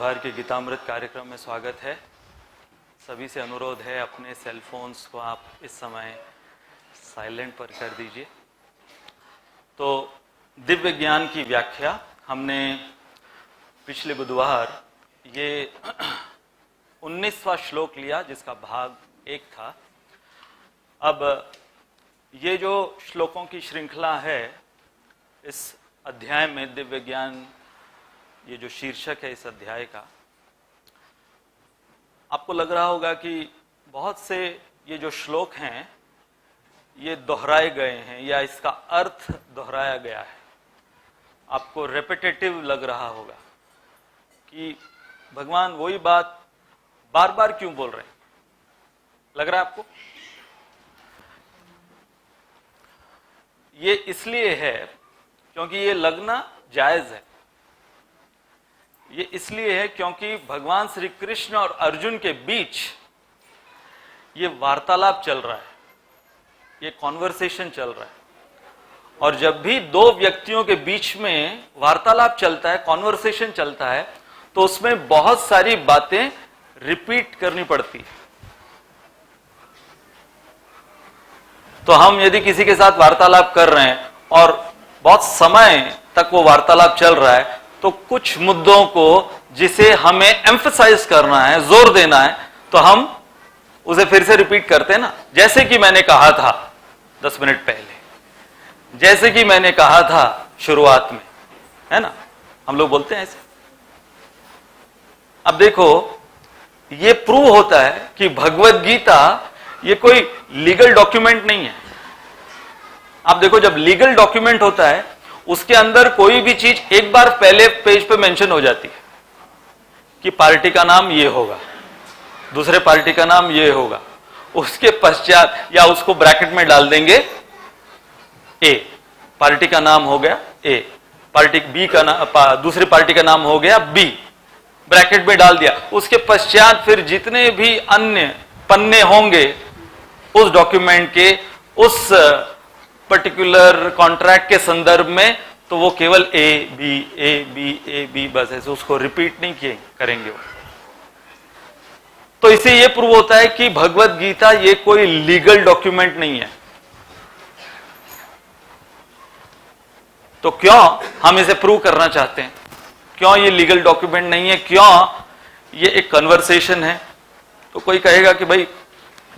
बुधवार के गीतामृत कार्यक्रम में स्वागत है। सभी से अनुरोध है अपने सेल फोन्स को आप इस समय साइलेंट पर कर दीजिए। तो दिव्य ज्ञान की व्याख्या हमने पिछले बुधवार ये 19वां श्लोक लिया जिसका भाग 1 था। अब ये जो श्लोकों की श्रृंखला है इस अध्याय में, दिव्य ज्ञान ये जो शीर्षक है इस अध्याय का, आपको लग रहा होगा कि बहुत से ये जो श्लोक हैं ये दोहराए गए हैं या इसका अर्थ दोहराया गया है। आपको रेपिटेटिव लग रहा होगा कि भगवान वही बात बार बार क्यों बोल रहे हैं, लग रहा है आपको? ये इसलिए है क्योंकि ये लगना जायज है। ये इसलिए है क्योंकि भगवान श्री कृष्ण और अर्जुन के बीच ये वार्तालाप चल रहा है, ये कॉन्वर्सेशन चल रहा है। और जब भी दो व्यक्तियों के बीच में वार्तालाप चलता है, कॉन्वर्सेशन चलता है, तो उसमें बहुत सारी बातें रिपीट करनी पड़ती है। तो हम यदि किसी के साथ वार्तालाप कर रहे हैं और बहुत समय तक वो वार्तालाप चल रहा है, तो कुछ मुद्दों को जिसे हमें एम्फसाइज करना है, जोर देना है, तो हम उसे फिर से रिपीट करते हैं ना। जैसे कि मैंने कहा था 10 मिनट पहले, जैसे कि मैंने कहा था शुरुआत में, है ना, हम लोग बोलते हैं ऐसे। अब देखो, ये प्रूव होता है कि भगवत गीता ये कोई लीगल डॉक्यूमेंट नहीं है। आप देखो, जब लीगल डॉक्यूमेंट होता है उसके अंदर कोई भी चीज एक बार पहले पेज पे मेंशन हो जाती है कि पार्टी का नाम ये होगा, दूसरे पार्टी का नाम ये होगा, उसके पश्चात या उसको ब्रैकेट में डाल देंगे ए, पार्टी का नाम हो गया ए, पार्टी बी का नाम, दूसरी पार्टी का नाम हो गया बी, ब्रैकेट में डाल दिया। उसके पश्चात फिर जितने भी अन्य पन्ने होंगे उस डॉक्यूमेंट के, उस पर्टिकुलर कॉन्ट्रैक्ट के संदर्भ में, तो वो केवल ए बी बस ऐसे उसको रिपीट नहीं किए करेंगे वो। तो इससे ये प्रूव होता है कि भगवत गीता ये कोई लीगल डॉक्यूमेंट नहीं है। तो क्यों हम इसे प्रूव करना चाहते हैं? क्यों ये लीगल डॉक्यूमेंट नहीं है? क्यों ये एक कन्वर्सेशन है? तो कोई कहेगा कि भाई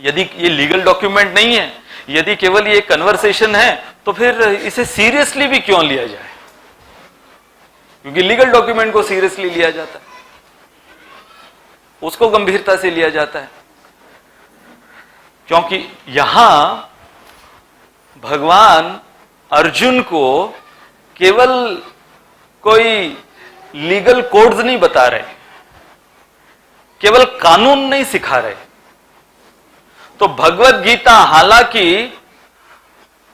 यदि ये लीगल डॉक्यूमेंट नहीं है, यदि केवल ये कन्वर्सेशन है, तो फिर इसे सीरियसली भी क्यों लिया जाए? क्योंकि लीगल डॉक्यूमेंट को सीरियसली लिया जाता है, उसको गंभीरता से लिया जाता है। क्योंकि यहां भगवान अर्जुन को केवल कोई लीगल कोड्स नहीं बता रहे, केवल कानून नहीं सिखा रहे। तो भगवत गीता हालांकि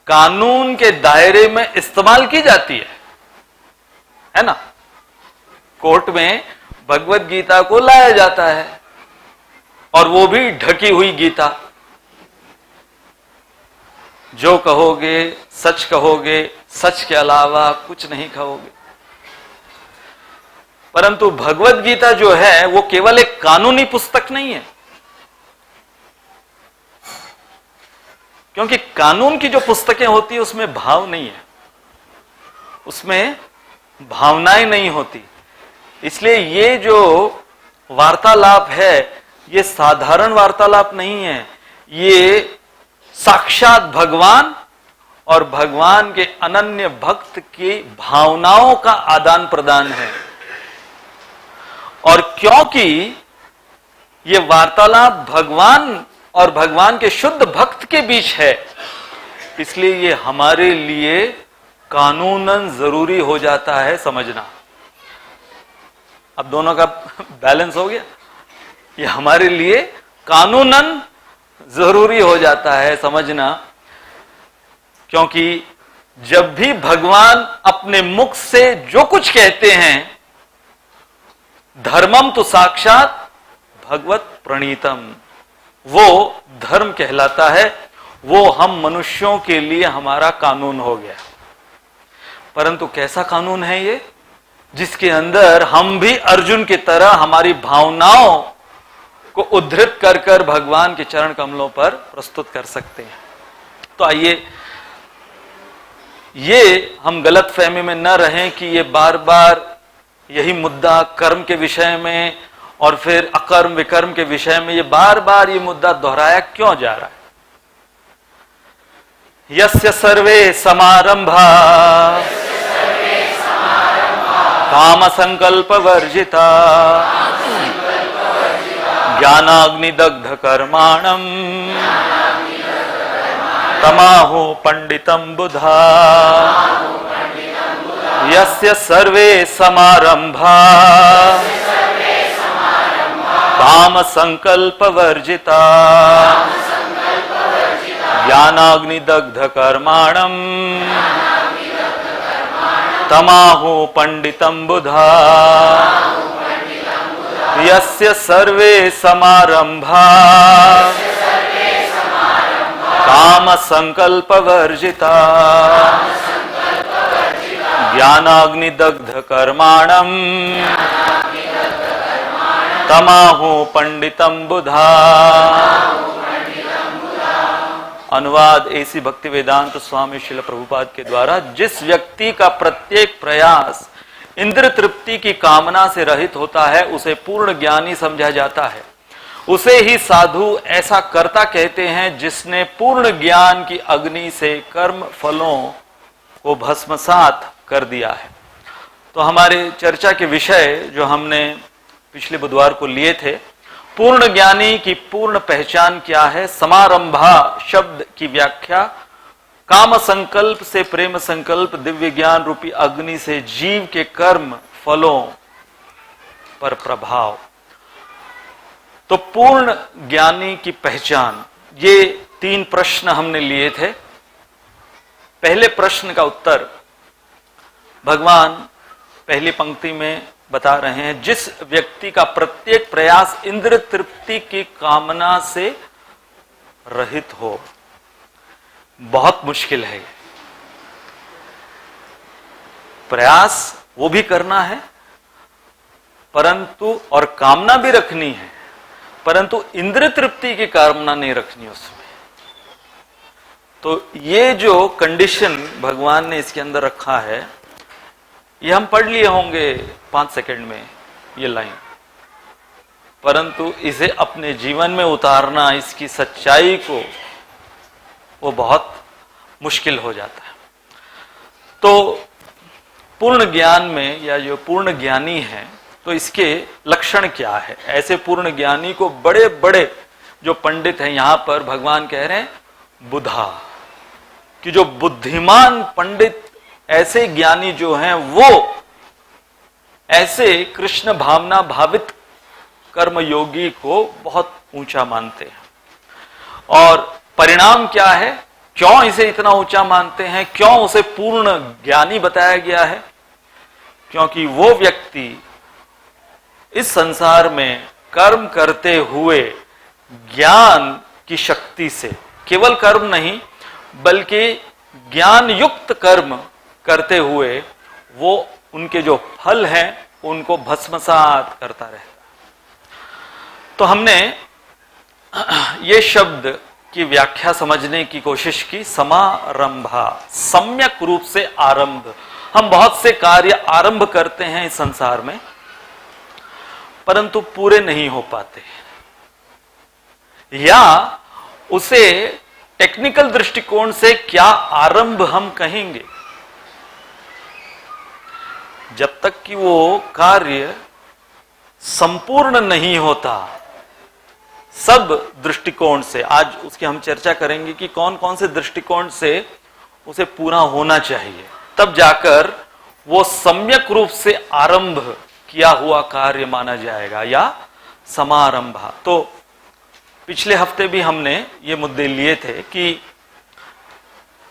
कानून के दायरे में इस्तेमाल की जाती है ना, कोर्ट में भगवत गीता को लाया जाता है, और वो भी ढकी हुई गीता। जो कहोगे सच कहोगे, सच के अलावा कुछ नहीं कहोगे। परंतु भगवत गीता जो है वो केवल एक कानूनी पुस्तक नहीं है, क्योंकि कानून की जो पुस्तकें होती है उसमें भाव नहीं है, उसमें भावनाएं नहीं होती। इसलिए ये जो वार्तालाप है ये साधारण वार्तालाप नहीं है, ये साक्षात भगवान और भगवान के अनन्य भक्त की भावनाओं का आदान प्रदान है। और क्योंकि ये वार्तालाप भगवान और भगवान के शुद्ध भक्त के बीच है, इसलिए ये हमारे लिए कानूनन जरूरी हो जाता है समझना। अब दोनों का बैलेंस हो गया। ये हमारे लिए कानूनन जरूरी हो जाता है समझना, क्योंकि जब भी भगवान अपने मुख से जो कुछ कहते हैं, धर्मम तो साक्षात भगवत प्रणीतम, वो धर्म कहलाता है, वो हम मनुष्यों के लिए हमारा कानून हो गया। परंतु कैसा कानून है ये? जिसके अंदर हम भी अर्जुन की तरह हमारी भावनाओं को उद्धृत कर कर भगवान के चरण कमलों पर प्रस्तुत कर सकते हैं। तो आइए ये हम गलत फहमी में न रहें कि ये बार बार यही मुद्दा कर्म के विषय में और फिर अकर्म विकर्म के विषय में ये बार बार ये मुद्दा दोहराया क्यों जा रहा है। यस्य सर्वे समारंभा काम संकल्प वर्जिता ज्ञानाग्निदग्ध कर्माणम तमाहो पंडितम बुधा। यस्य सर्वे समारंभा काम संकल्प वर्जिता ज्ञानाग्निदग्ध कर्माणम तमाहो पंडितम बुधा। यस्य सर्वे समारंभा काम संकल्प वर्जिता ज्ञानाग्निदग्ध कर्माणम तमाहो पंडितम बुधा। अनुवाद एसी भक्ति वेदांत स्वामी श्रील प्रभुपाद के द्वारा। जिस व्यक्ति का प्रत्येक प्रयास इंद्र तृप्ति की कामना से रहित होता है उसे पूर्ण ज्ञानी समझा जाता है। उसे ही साधु ऐसा कर्ता कहते हैं जिसने पूर्ण ज्ञान की अग्नि से कर्म फलों को भस्मसात कर दिया है। तो हमारे चर्चा के विषय जो हमने पिछले बुधवार को लिए थे, पूर्ण ज्ञानी की पूर्ण पहचान क्या है, समारंभा शब्द की व्याख्या, काम संकल्प से प्रेम संकल्प दिव्य ज्ञान रूपी अग्नि से जीव के कर्म फलों पर प्रभाव। तो पूर्ण ज्ञानी की पहचान, ये 3 प्रश्न हमने लिए थे। पहले प्रश्न का उत्तर भगवान पहली पंक्ति में बता रहे हैं, जिस व्यक्ति का प्रत्येक प्रयास इंद्र तृप्ति की कामना से रहित हो। बहुत मुश्किल है प्रयास, वो भी करना है परंतु, और कामना भी रखनी है, परंतु इंद्र तृप्ति की कामना नहीं रखनी उसमें। तो ये जो कंडीशन भगवान ने इसके अंदर रखा है, ये हम पढ़ लिए होंगे 5 सेकंड में ये लाइन, परंतु इसे अपने जीवन में उतारना, इसकी सच्चाई को, वो बहुत मुश्किल हो जाता है। तो पूर्ण ज्ञान में या जो पूर्ण ज्ञानी है, तो इसके लक्षण क्या है। ऐसे पूर्ण ज्ञानी को बड़े बड़े जो पंडित हैं, यहां पर भगवान कह रहे हैं बुधा, कि जो बुद्धिमान पंडित, ऐसे ज्ञानी जो हैं, वो ऐसे कृष्ण भावना भावित कर्म योगी को बहुत ऊंचा मानते हैं। और परिणाम क्या है, क्यों इसे इतना ऊंचा मानते हैं, क्यों उसे पूर्ण ज्ञानी बताया गया है, क्योंकि वो व्यक्ति इस संसार में कर्म करते हुए ज्ञान की शक्ति से, केवल कर्म नहीं बल्कि ज्ञान युक्त कर्म करते हुए वो उनके जो फल हैं उनको भस्मसात करता रहता। तो हमने ये शब्द की व्याख्या समझने की कोशिश की। समारंभा, सम्यक रूप से आरंभ। हम बहुत से कार्य आरंभ करते हैं इस संसार में, परंतु पूरे नहीं हो पाते, या उसे टेक्निकल दृष्टिकोण से क्या आरंभ हम कहेंगे, जब तक कि वो कार्य संपूर्ण नहीं होता सब दृष्टिकोण से। आज उसकी हम चर्चा करेंगे कि कौन कौन से दृष्टिकोण से उसे पूरा होना चाहिए, तब जाकर वो सम्यक रूप से आरंभ किया हुआ कार्य माना जाएगा, या समारंभा। तो पिछले हफ्ते भी हमने ये मुद्दे लिए थे कि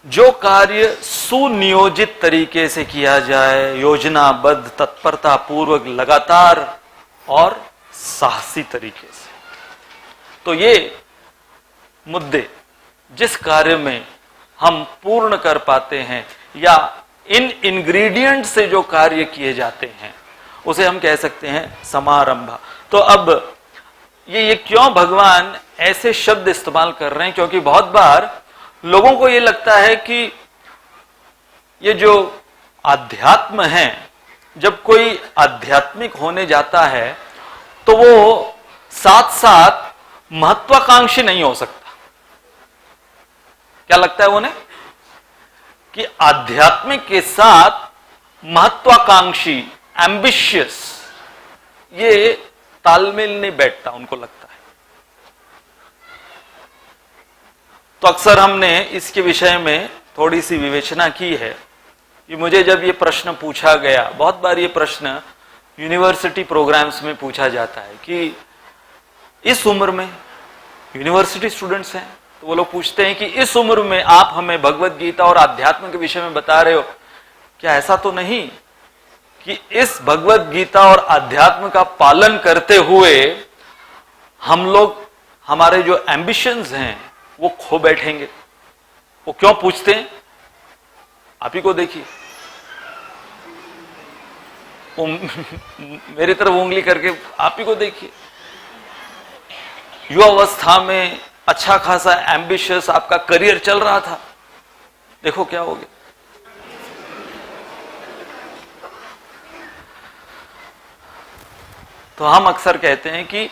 जो कार्य सुनियोजित तरीके से किया जाए, योजनाबद्ध, तत्परता पूर्वक, लगातार और साहसी तरीके से, तो ये मुद्दे जिस कार्य में हम पूर्ण कर पाते हैं या इन इंग्रेडिएंट से जो कार्य किए जाते हैं उसे हम कह सकते हैं समारंभ। तो अब ये क्यों भगवान ऐसे शब्द इस्तेमाल कर रहे हैं? क्योंकि बहुत बार लोगों को ये लगता है कि ये जो आध्यात्म है, जब कोई आध्यात्मिक होने जाता है तो वो साथ साथ महत्वाकांक्षी नहीं हो सकता। क्या लगता है उन्हें कि आध्यात्मिक के साथ महत्वाकांक्षी, एम्बिशियस, ये तालमेल नहीं बैठता, उनको लगता है। तो अक्सर हमने इसके विषय में थोड़ी सी विवेचना की है कि मुझे जब ये प्रश्न पूछा गया, बहुत बार ये प्रश्न यूनिवर्सिटी प्रोग्राम्स में पूछा जाता है कि इस उम्र में, यूनिवर्सिटी स्टूडेंट्स हैं तो वो लोग पूछते हैं कि इस उम्र में आप हमें भगवत गीता और आध्यात्म के विषय में बता रहे हो, क्या ऐसा तो नहीं कि इस भगवत गीता और आध्यात्म का पालन करते हुए हम लोग हमारे जो एम्बिशंस हैं वो खो बैठेंगे? वो क्यों पूछते हैं? आप ही को देखिए, मेरी तरफ उंगली करके आप ही को देखिए, युवावस्था में अच्छा खासा एम्बिशियस आपका करियर चल रहा था, देखो क्या हो गया। तो हम अक्सर कहते हैं कि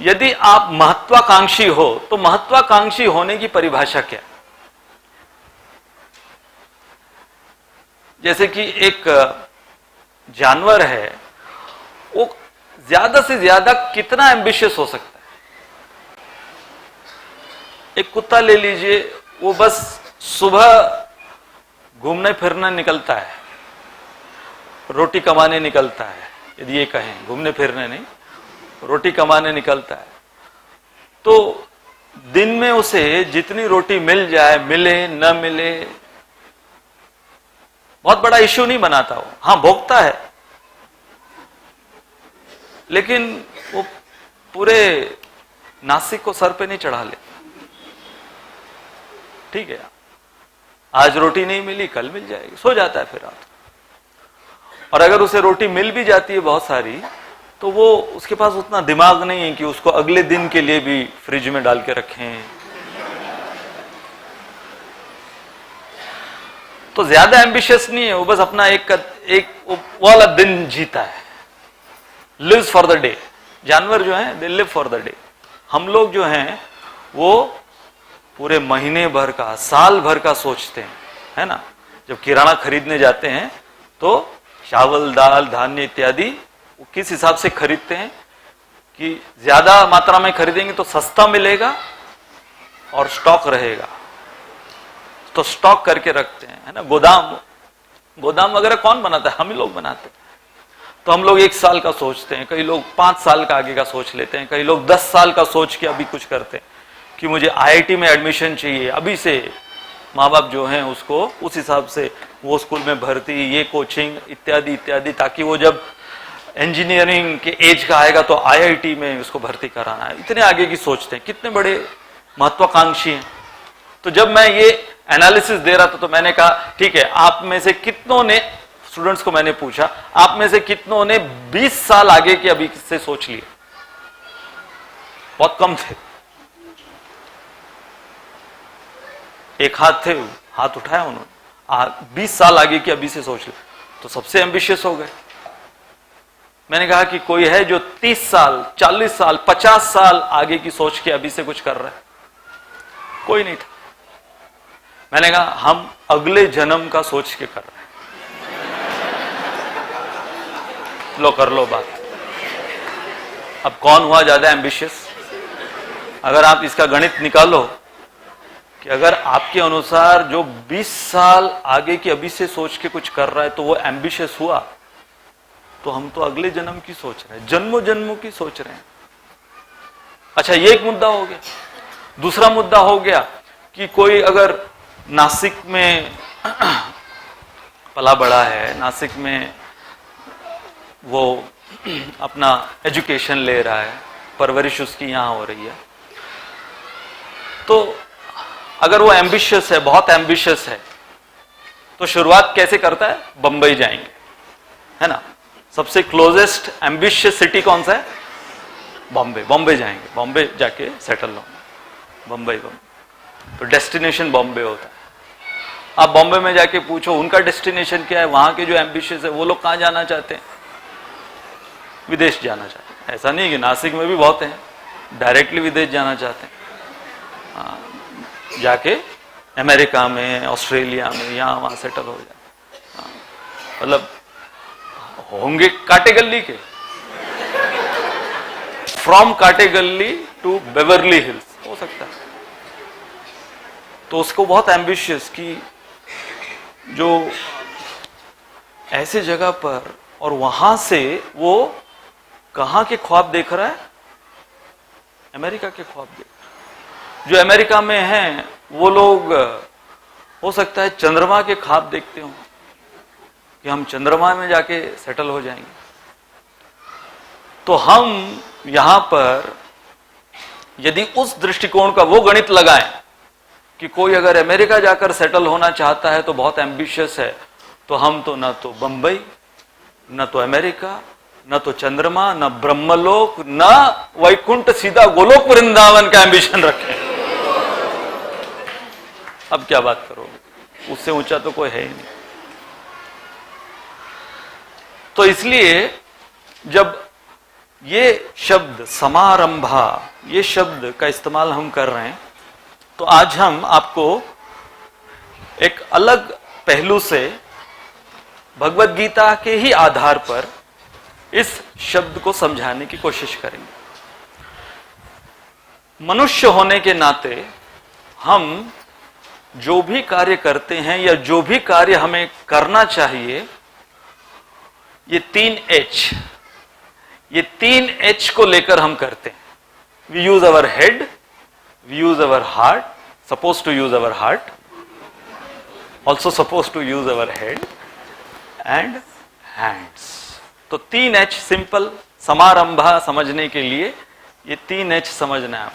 यदि आप महत्वाकांक्षी हो तो महत्वाकांक्षी होने की परिभाषा क्या? जैसे कि एक जानवर है, वो ज्यादा से ज्यादा कितना एम्बिशियस हो सकता है? एक कुत्ता ले लीजिए, वो बस सुबह घूमने फिरने निकलता है, रोटी कमाने निकलता है, यदि ये कहें, घूमने फिरने नहीं, रोटी कमाने निकलता है। तो दिन में उसे जितनी रोटी मिल जाए, मिले न मिले, बहुत बड़ा इश्यू नहीं बनाता वो। हां, भोगता है, लेकिन वो पूरे नासिक को सर पे नहीं चढ़ा ले। ठीक है, आज रोटी नहीं मिली, कल मिल जाएगी, सो जाता है फिर रात। और अगर उसे रोटी मिल भी जाती है बहुत सारी, तो वो, उसके पास उतना दिमाग नहीं है कि उसको अगले दिन के लिए भी फ्रिज में डाल के रखें। तो ज्यादा एम्बिशियस नहीं है वो, बस अपना एक वाला दिन जीता है, लिव्स फॉर द डे। जानवर जो हैं they live for the day. हम लोग जो हैं वो पूरे महीने भर का, साल भर का सोचते हैं, है ना। जब किराना खरीदने जाते हैं तो चावल, दाल, धान्य इत्यादि वो किस हिसाब से खरीदते हैं कि ज्यादा मात्रा में खरीदेंगे तो सस्ता मिलेगा और स्टॉक रहेगा, तो स्टॉक करके रखते हैं, है ना। गोदाम वगैरह कौन बनाता है? हम ही लोग बनाते हैं। तो हम लोग 1 साल का सोचते हैं, कई लोग 5 साल का आगे का सोच लेते हैं, कई लोग 10 साल का सोच के अभी कुछ करते हैं कि मुझे IIT में एडमिशन चाहिए, अभी से माँ बाप जो हैं उसको उस हिसाब से वो स्कूल में भर्ती, ये कोचिंग इत्यादि इत्यादि, ताकि वो जब इंजीनियरिंग के एज का आएगा तो IIT में उसको भर्ती कराना है। इतने आगे की सोचते हैं, कितने बड़े महत्वाकांक्षी हैं। तो जब मैं ये एनालिसिस दे रहा था तो मैंने कहा ठीक है, आप में से कितनों ने, स्टूडेंट्स को मैंने पूछा, आप में से कितनों ने 20 साल आगे के अभी से सोच लिए? बहुत कम थे, एक हाथ थे, हाथ उठाया उन्होंने, 20 साल आगे की अभी से सोच ले, तो सबसे एम्बिशियस हो गए। मैंने कहा कि कोई है जो 30 साल, 40 साल, 50 साल आगे की सोच के अभी से कुछ कर रहा है? कोई नहीं था। मैंने कहा हम अगले जन्म का सोच के कर रहे हैं। लो कर लो बात। अब कौन हुआ ज्यादा एम्बिशियस? अगर आप इसका गणित निकालो कि अगर आपके अनुसार जो 20 साल आगे की अभी से सोच के कुछ कर रहा है तो वो एम्बिशियस हुआ, तो हम तो अगले जन्म की सोच रहे हैं, जन्मों जन्मों की सोच रहे हैं। अच्छा, ये एक मुद्दा हो गया। दूसरा मुद्दा हो गया कि कोई अगर नासिक में पला बड़ा है, नासिक में वो अपना एजुकेशन ले रहा है, परवरिश उसकी यहां हो रही है, तो अगर वो एम्बिशियस है, बहुत एम्बिशियस है, तो शुरुआत कैसे करता है? बंबई जाएंगे, है ना। सबसे क्लोजेस्ट एम्बिशियस सिटी कौन सा है? बॉम्बे। बॉम्बे जाएंगे, बॉम्बे जाके सेटल होंगे, बॉम्बे। तो डेस्टिनेशन बॉम्बे होता है। आप बॉम्बे में जाके पूछो उनका डेस्टिनेशन क्या है, वहां के जो एम्बिशियस है वो लोग कहां जाना चाहते हैं? विदेश जाना चाहते हैं। ऐसा नहीं कि नासिक में भी बहुत हैं डायरेक्टली विदेश जाना चाहते हैं, जाके अमेरिका में, ऑस्ट्रेलिया में, यहाँ वहां सेटल हो जाए। मतलब होंगे काटे गली के, फ्रॉम काटे गली टू बेवर्ली हिल्स हो सकता है। तो उसको बहुत एम्बिशियस कि जो ऐसे जगह पर, और वहां से वो कहां के ख्वाब देख रहा है? अमेरिका के ख्वाब देख रहा है। जो अमेरिका में हैं वो लोग हो सकता है चंद्रमा के ख्वाब देखते हो कि हम चंद्रमा में जाके सेटल हो जाएंगे। तो हम यहां पर यदि उस दृष्टिकोण का वो गणित लगाएं कि कोई अगर अमेरिका जाकर सेटल होना चाहता है तो बहुत एम्बिशियस है, तो हम तो न तो बंबई, न तो अमेरिका, न तो चंद्रमा, न ब्रह्मलोक, न वैकुंठ, सीधा गोलोक वृंदावन का एम्बिशन रखें। अब क्या बात करोगे? उससे ऊंचा तो कोई है ही नहीं। तो इसलिए जब ये शब्द समारंभा, ये शब्द का इस्तेमाल हम कर रहे हैं, तो आज हम आपको एक अलग पहलू से भगवद गीता के ही आधार पर इस शब्द को समझाने की कोशिश करेंगे। मनुष्य होने के नाते हम जो भी कार्य करते हैं या जो भी कार्य हमें करना चाहिए, ये 3H, ये 3H को लेकर हम करते हैं। We use our head, we use our heart, supposed to use our heart, also supposed to use our head and hands. तो 3H सिंपल समारंभा समझने के लिए ये 3H समझना है,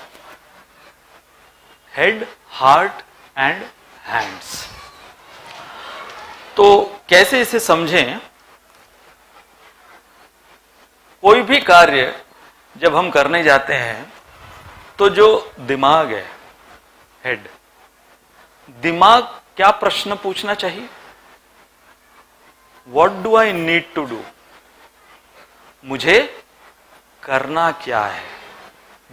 हेड, हार्ट एंड हैंड्स। तो कैसे इसे समझें? कोई भी कार्य जब हम करने जाते हैं तो जो दिमाग है, हेड, दिमाग क्या प्रश्न पूछना चाहिए? What do I need to do? मुझे करना क्या है?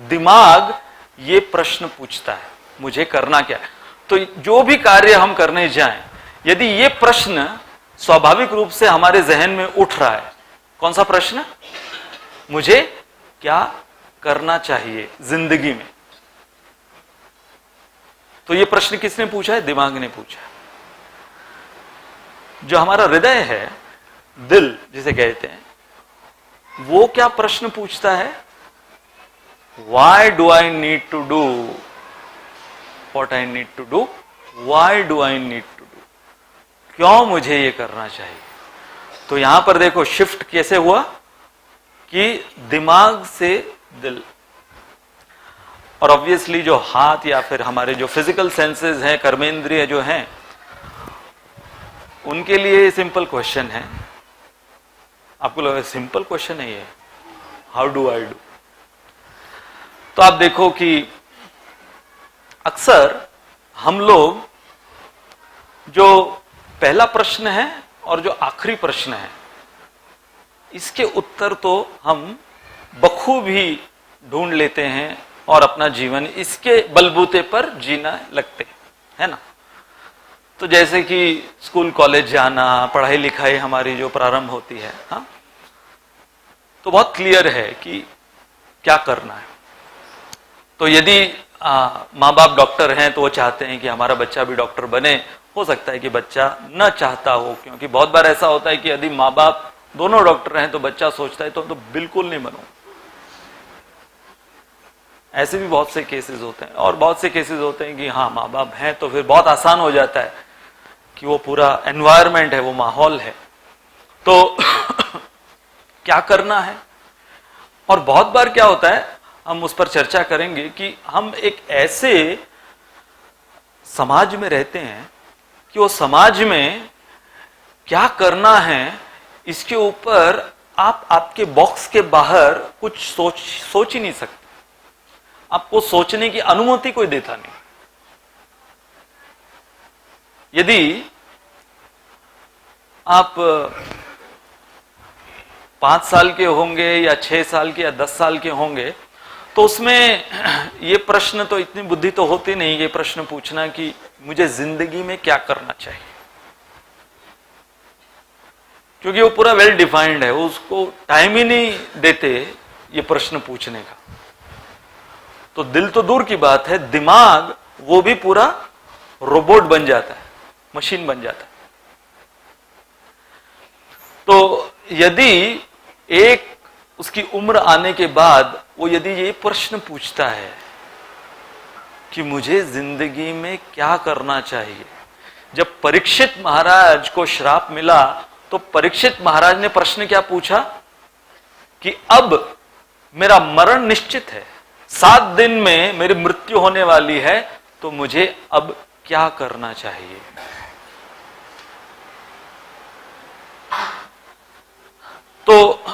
दिमाग ये प्रश्न पूछता है, मुझे करना क्या है। तो जो भी कार्य हम करने जाएं, यदि ये प्रश्न स्वाभाविक रूप से हमारे जहन में उठ रहा है, कौन सा प्रश्न? मुझे क्या करना चाहिए जिंदगी में? तो यह प्रश्न किसने पूछा है? दिमाग ने पूछा। जो हमारा हृदय है, दिल जिसे कहते हैं, वो क्या प्रश्न पूछता है? Why do I need to do what I need to do? Why do I need to do? क्यों मुझे ये करना चाहिए? तो यहां पर देखो शिफ्ट कैसे हुआ कि दिमाग से दिल। और ऑब्वियसली जो हाथ या फिर हमारे जो फिजिकल सेंसेस हैं, कर्मेंद्रिय जो हैं, उनके लिए सिंपल क्वेश्चन है। आपको लगा सिंपल क्वेश्चन है ये, हाउ डू आई डू? तो आप देखो कि अक्सर हम लोग जो पहला प्रश्न है और जो आखिरी प्रश्न है, इसके उत्तर तो हम बखूबी ढूंढ लेते हैं और अपना जीवन इसके बलबूते पर जीना लगते हैं, है ना। तो जैसे कि स्कूल कॉलेज जाना, पढ़ाई लिखाई हमारी जो प्रारंभ होती है, हाँ, तो बहुत क्लियर है कि क्या करना है। तो यदि माँ बाप डॉक्टर हैं तो वो चाहते हैं कि हमारा बच्चा भी डॉक्टर बने। हो सकता है कि बच्चा न चाहता हो, क्योंकि बहुत बार ऐसा होता है कि यदि माँ बाप दोनों डॉक्टर हैं तो बच्चा सोचता है तो बिल्कुल नहीं बनूं। ऐसे भी बहुत से केसेस होते हैं। और बहुत से केसेस होते हैं कि हाँ माँ बाप हैं तो फिर बहुत आसान हो जाता है कि वो पूरा एनवायरनमेंट है, वो माहौल है, तो क्या करना है। और बहुत बार क्या होता है, हम उस पर चर्चा करेंगे कि हम एक ऐसे समाज में रहते हैं कि वो समाज में क्या करना है इसके ऊपर आप आपके बॉक्स के बाहर कुछ सोच ही नहीं सकते। आपको सोचने की अनुमति कोई देता नहीं। यदि आप 5 साल के होंगे या 6 साल के या 10 साल के होंगे तो उसमें ये प्रश्न तो, इतनी बुद्धि तो होती नहीं ये प्रश्न पूछना कि मुझे जिंदगी में क्या करना चाहिए, क्योंकि वो पूरा वेल डिफाइंड है, उसको टाइम ही नहीं देते ये प्रश्न पूछने का। तो दिल तो दूर की बात है, दिमाग वो भी पूरा रोबोट बन जाता है, मशीन बन जाता है। तो यदि एक उसकी उम्र आने के बाद वो यदि ये प्रश्न पूछता है कि मुझे जिंदगी में क्या करना चाहिए। जब परीक्षित महाराज को श्राप मिला तो परीक्षित महाराज ने प्रश्न क्या पूछा कि अब मेरा मरण निश्चित है, 7 दिन में मेरी मृत्यु होने वाली है, तो मुझे अब क्या करना चाहिए। तो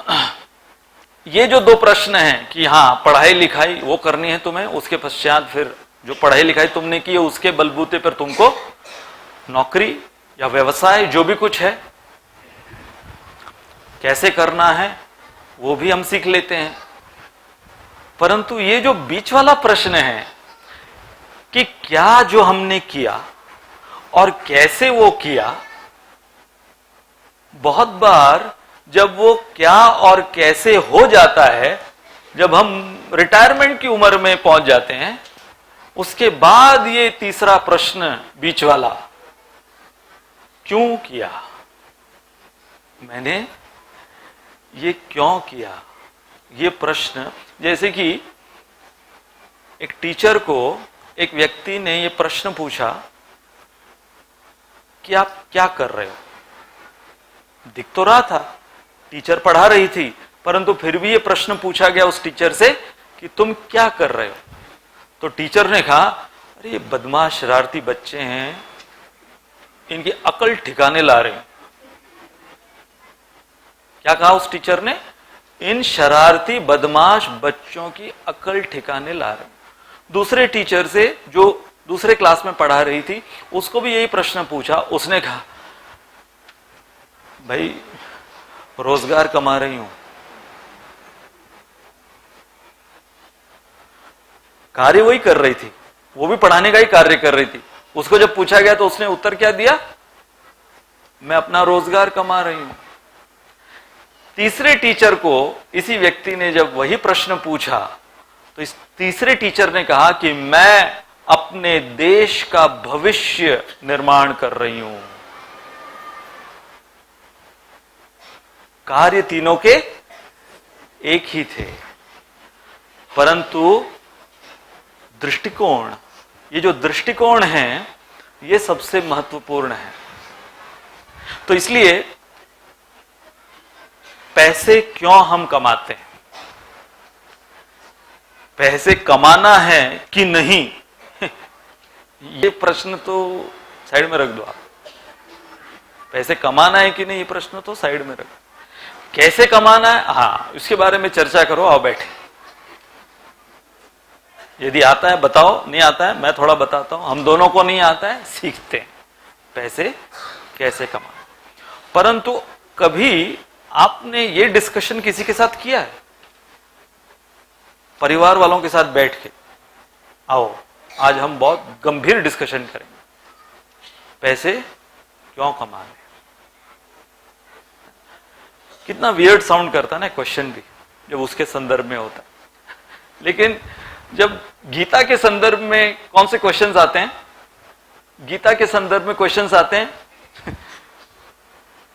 ये जो 2 प्रश्न हैं कि हाँ पढ़ाई लिखाई वो करनी है तुम्हें, उसके पश्चात फिर जो पढ़ाई लिखाई तुमने की है उसके बलबूते पर तुमको नौकरी या व्यवसाय जो भी कुछ है कैसे करना है वो भी हम सीख लेते हैं। परंतु ये जो बीच वाला प्रश्न है कि क्या जो हमने किया और कैसे वो किया, बहुत बार जब वो क्या और कैसे हो जाता है, जब हम रिटायरमेंट की उम्र में पहुंच जाते हैं, उसके बाद ये तीसरा प्रश्न बीच वाला, क्यों किया, मैंने ये क्यों किया, ये प्रश्न। जैसे कि एक टीचर को एक व्यक्ति ने ये प्रश्न पूछा कि आप क्या कर रहे हो। दिख तो रहा था टीचर पढ़ा रही थी, परंतु फिर भी ये प्रश्न पूछा गया उस टीचर से कि तुम क्या कर रहे हो। तो टीचर ने कहा अरे ये बदमाश शरारती बच्चे हैं, इनकी अकल ठिकाने ला रहे हैं। क्या कहा उस टीचर ने, इन शरारती बदमाश बच्चों की अकल ठिकाने ला रहे हैं। दूसरे टीचर से जो दूसरे क्लास में पढ़ा रही थी उसको भी यही प्रश्न पूछा, उसने कहा भाई रोजगार कमा रही हूं, कार्य वही कर रही थी, वो भी पढ़ाने का ही कार्य कर रही थी। उसको जब पूछा गया तो उसने उत्तर क्या दिया, मैं अपना रोजगार कमा रही हूं। तीसरे टीचर को इसी व्यक्ति ने जब वही प्रश्न पूछा तो इस तीसरे टीचर ने कहा कि मैं अपने देश का भविष्य निर्माण कर रही हूं। कार्य तीनों के एक ही थे, परंतु दृष्टिकोण, ये जो दृष्टिकोण है ये सबसे महत्वपूर्ण है। तो इसलिए पैसे क्यों हम कमाते हैं, पैसे कमाना है कि नहीं, ये प्रश्न तो साइड में रख दो आप। पैसे कमाना है कि नहीं ये प्रश्न तो साइड में रख दो। कैसे कमाना है, हाँ इसके बारे में चर्चा करो, आओ बैठे। यदि आता है बताओ, नहीं आता है मैं थोड़ा बताता हूं। हम दोनों को नहीं आता है, सीखते हैं पैसे कैसे कमाना। परंतु कभी आपने ये डिस्कशन किसी के साथ किया है, परिवार वालों के साथ बैठ के, आओ आज हम बहुत गंभीर डिस्कशन करेंगे, पैसे क्यों कमाने। कितना वियर्ड साउंड करता है ना क्वेश्चन भी जब उसके संदर्भ में होता है, लेकिन जब गीता के संदर्भ में कौन से क्वेश्चंस आते हैं, गीता के संदर्भ में क्वेश्चंस आते हैं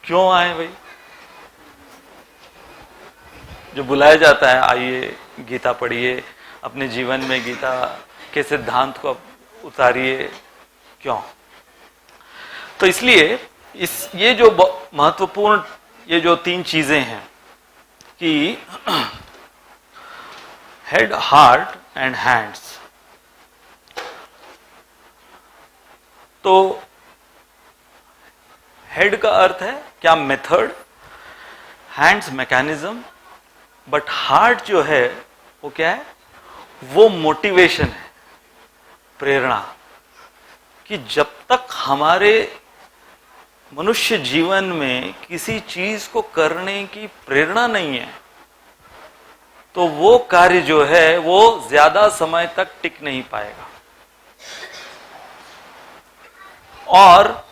क्यों आए भाई, जो बुलाया जाता है आइए गीता पढ़िए, अपने जीवन में गीता के सिद्धांत को उतारिए, क्यों। तो इसलिए ये जो महत्वपूर्ण ये जो 3 चीजें हैं कि हेड, हार्ट एंड हैंड्स, तो हेड का अर्थ है क्या? Method, hands mechanism, but heart जो है वो क्या है? वो मोटिवेशन है, प्रेरणा। कि जब तक हमारे मनुष्य जीवन में किसी चीज को करने की प्रेरणा नहीं है तो वो कार्य जो है वो ज्यादा समय तक टिक नहीं पाएगा। और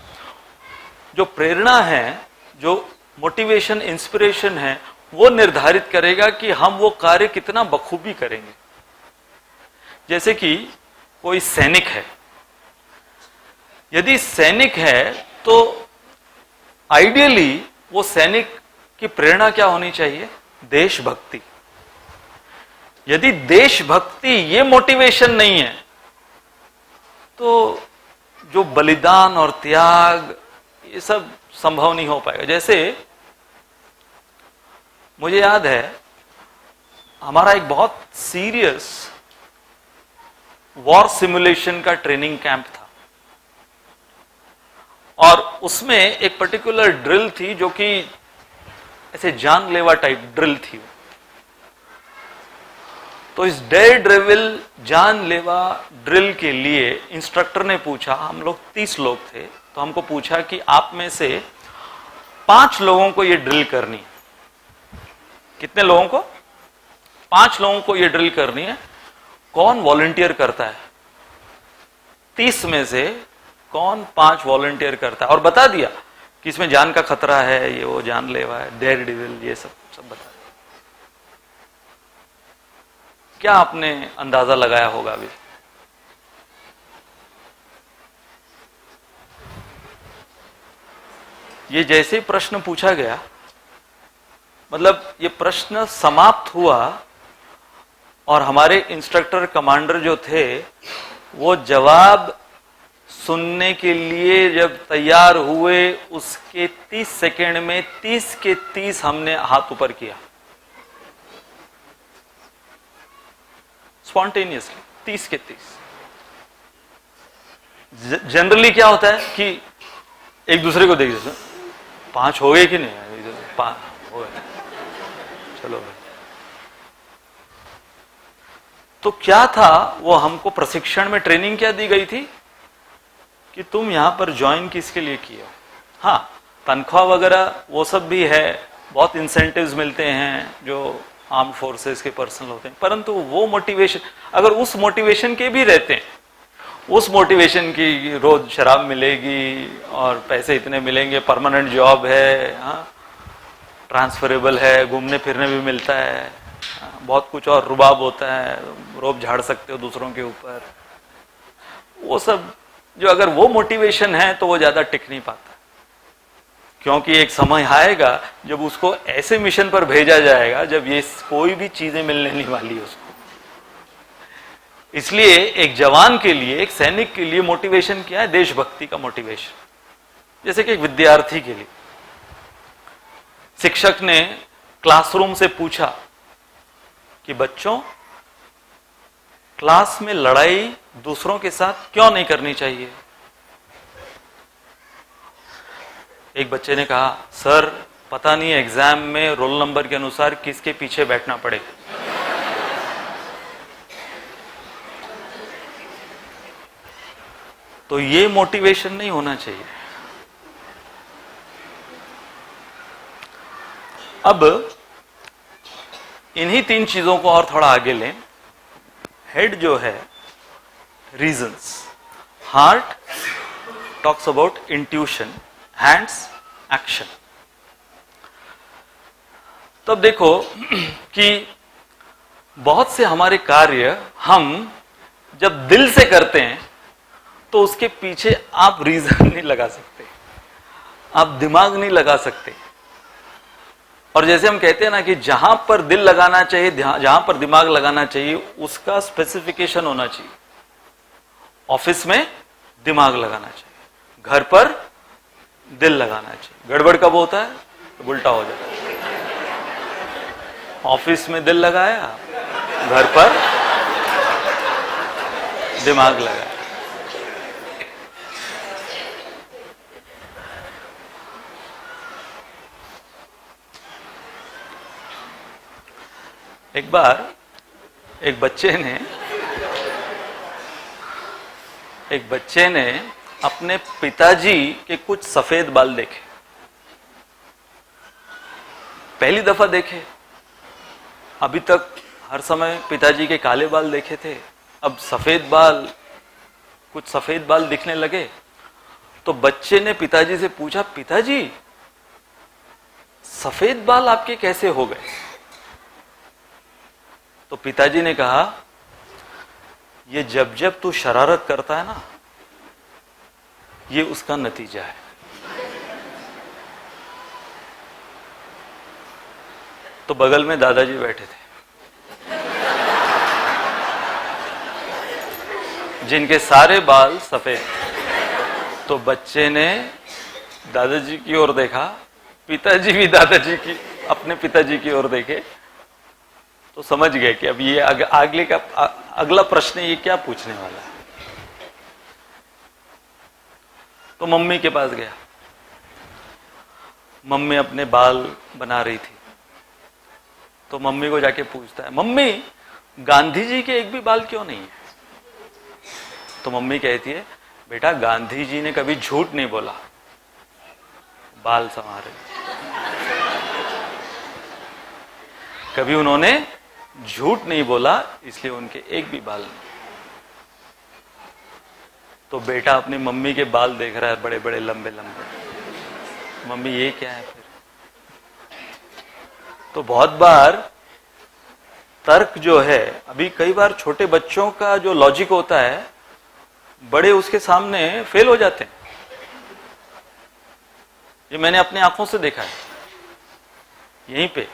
जो प्रेरणा है, जो मोटिवेशन, इंस्पिरेशन है, वो निर्धारित करेगा कि हम वो कार्य कितना बखूबी करेंगे। जैसे कि कोई सैनिक है, यदि सैनिक है तो आइडियली वो सैनिक की प्रेरणा क्या होनी चाहिए? देशभक्ति। यदि देशभक्ति ये मोटिवेशन नहीं है तो जो बलिदान और त्याग ये सब संभव नहीं हो पाएगा। जैसे मुझे याद है हमारा एक बहुत सीरियस वॉर सिमुलेशन का ट्रेनिंग कैंप था और उसमें एक पर्टिकुलर ड्रिल थी जो कि ऐसे जानलेवा टाइप ड्रिल थी। तो इस डेयर डेविल जानलेवा ड्रिल के लिए इंस्ट्रक्टर ने पूछा, हम लोग 30 लोग थे, तो हमको पूछा कि आप में से 5 लोगों को ये ड्रिल करनी है। कितने लोगों को? 5 लोगों को ये ड्रिल करनी है। कौन वॉलंटियर करता है? 30 में से कौन 5 वॉलंटियर करता है? और बता दिया कि इसमें जान का खतरा है, ये वो जानलेवा है, डेयर डेविल, ये सब बता दिया। क्या आपने अंदाजा लगाया होगा अभी? ये जैसे प्रश्न पूछा गया, मतलब ये प्रश्न समाप्त हुआ और हमारे इंस्ट्रक्टर कमांडर जो थे वो जवाब सुनने के लिए जब तैयार हुए, उसके 30 सेकेंड में 30 के 30 हमने हाथ ऊपर किया, स्पॉन्टेनियसली 30 के 30। जनरली क्या होता है कि एक दूसरे को देख देते, 5 हो गए कि नहीं? 5 हो गए, चलो भाई। तो क्या था वो हमको प्रशिक्षण में ट्रेनिंग क्या दी गई थी कि तुम यहां पर ज्वाइन किसके लिए किए हो? हाँ, तनख्वाह वगैरह वो सब भी है, बहुत इंसेंटिव्स मिलते हैं जो आर्म्ड फोर्सेस के पर्सनल होते हैं, परंतु वो मोटिवेशन, अगर उस मोटिवेशन के भी रहते हैं, उस मोटिवेशन की रोज शराब मिलेगी और पैसे इतने मिलेंगे, परमानेंट जॉब है, हाँ, ट्रांसफरेबल है, घूमने फिरने भी मिलता है, बहुत कुछ और रुबाब होता है, रोब झाड़ सकते हो दूसरों के ऊपर, वो सब जो अगर वो मोटिवेशन है तो वो ज्यादा टिक नहीं पाता। क्योंकि एक समय आएगा जब उसको ऐसे मिशन पर भेजा जाएगा जब ये कोई भी चीजें मिलने नहीं वाली उसको। इसलिए एक जवान के लिए, एक सैनिक के लिए मोटिवेशन क्या है? देशभक्ति का मोटिवेशन। जैसे कि एक विद्यार्थी के लिए शिक्षक ने क्लासरूम से पूछा कि बच्चों, क्लास में लड़ाई दूसरों के साथ क्यों नहीं करनी चाहिए? एक बच्चे ने कहा, सर पता नहीं एग्जाम में रोल नंबर के अनुसार किसके पीछे बैठना पड़ेगा। तो ये मोटिवेशन नहीं होना चाहिए। अब इन्हीं 3 चीजों को और थोड़ा आगे लें। हेड जो है reasons, heart talks about intuition, hands action. तो अब देखो कि बहुत से हमारे कार्य हम जब दिल से करते हैं तो उसके पीछे आप रीजन नहीं लगा सकते, आप दिमाग नहीं लगा सकते। और जैसे हम कहते हैं ना कि जहां पर दिल लगाना चाहिए, जहां पर दिमाग लगाना चाहिए, उसका स्पेसिफिकेशन होना चाहिए। ऑफिस में दिमाग लगाना चाहिए, घर पर दिल लगाना चाहिए। गड़बड़ कब होता है? तो उल्टा हो जाता है। ऑफिस में दिल लगाया, घर पर दिमाग लगाया। एक बार एक बच्चे ने अपने पिताजी के कुछ सफेद बाल देखे, पहली दफा देखे। अभी तक हर समय पिताजी के काले बाल देखे थे, अब सफेद बाल, कुछ सफेद बाल दिखने लगे। तो बच्चे ने पिताजी से पूछा, पिताजी सफेद बाल आपके कैसे हो गए? तो पिताजी ने कहा, ये जब जब तू शरारत करता है ना, ये उसका नतीजा है। तो बगल में दादाजी बैठे थे, जिनके सारे बाल सफेद। तो बच्चे ने दादाजी की ओर देखा, पिताजी भी दादाजी की, अपने पिताजी की ओर देखे, तो समझ गए कि अब ये अगला प्रश्न ये क्या पूछने वाला है। तो मम्मी के पास गया, मम्मी अपने बाल बना रही थी। तो मम्मी को जाके पूछता है, मम्मी गांधी जी के एक भी बाल क्यों नहीं है? तो मम्मी कहती है, बेटा गांधी जी ने कभी झूठ नहीं बोला, बाल संवारे, कभी उन्होंने झूठ नहीं बोला, इसलिए उनके एक भी बाल नहीं। तो बेटा अपनी मम्मी के बाल देख रहा है, बड़े बड़े लंबे लंबे। मम्मी ये क्या है फिर? तो बहुत बार तर्क जो है, अभी कई बार छोटे बच्चों का जो लॉजिक होता है, बड़े उसके सामने फेल हो जाते हैं। ये मैंने अपनी आंखों से देखा है। यहीं पे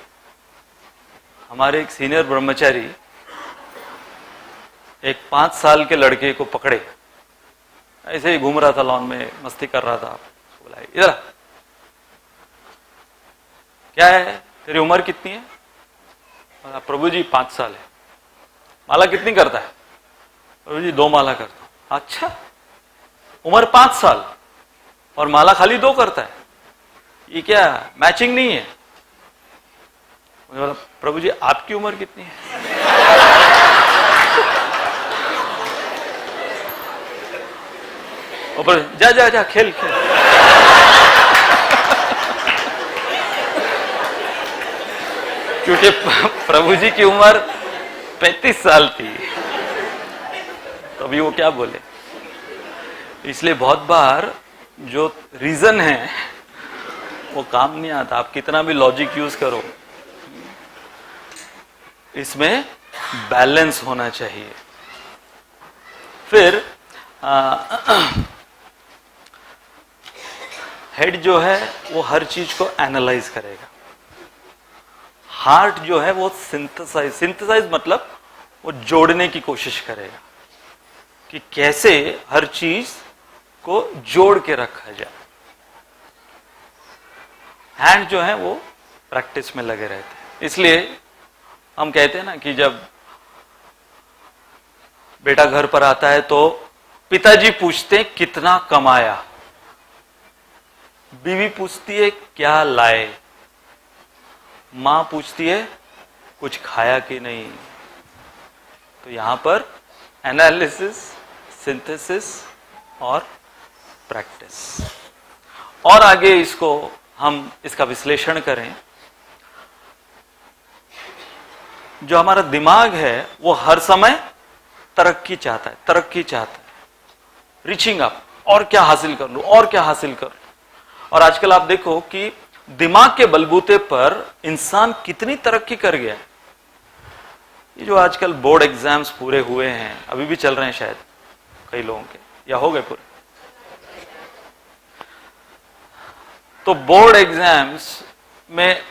हमारे एक सीनियर ब्रह्मचारी एक 5 साल के लड़के को पकड़े, ऐसे ही घूम रहा था लॉन में, मस्ती कर रहा था। बोला, इधर क्या है, तेरी उम्र कितनी है? बोला, प्रभु जी 5 साल है। माला कितनी करता है? प्रभु जी 2 माला करता हूं। अच्छा, उम्र 5 साल और माला खाली 2 करता है, ये क्या मैचिंग नहीं है? बोला, प्रभु जी आपकी उम्र कितनी है? ऊपर जा जा जा खेल खेल। क्योंकि प्रभु जी की उम्र 35 साल थी, तो अभी वो क्या बोले। इसलिए बहुत बार जो रीजन है वो काम नहीं आता, आप कितना भी लॉजिक यूज करो, इसमें बैलेंस होना चाहिए। फिर हेड जो है वो हर चीज को एनालाइज करेगा, हार्ट जो है वो सिंथेसाइज मतलब वो जोड़ने की कोशिश करेगा कि कैसे हर चीज को जोड़ के रखा जाए। हैंड जो है वो प्रैक्टिस में लगे रहते हैं। इसलिए हम कहते हैं ना कि जब बेटा घर पर आता है तो पिताजी पूछते हैं कितना कमाया, बीवी पूछती है क्या लाए, मां पूछती है कुछ खाया कि नहीं। तो यहां पर एनालिसिस, सिंथेसिस और प्रैक्टिस। और आगे इसको हम इसका विश्लेषण करें, जो हमारा दिमाग है वो हर समय तरक्की चाहता है, रीचिंग अप, और क्या हासिल कर लूं, और क्या हासिल कर लूं। और आजकल आप देखो कि दिमाग के बलबूते पर इंसान कितनी तरक्की कर गया है। ये जो आजकल बोर्ड एग्जाम्स पूरे हुए हैं, अभी भी चल रहे हैं शायद कई लोगों के, या हो गए पूरे, तो बोर्ड एग्जाम्स में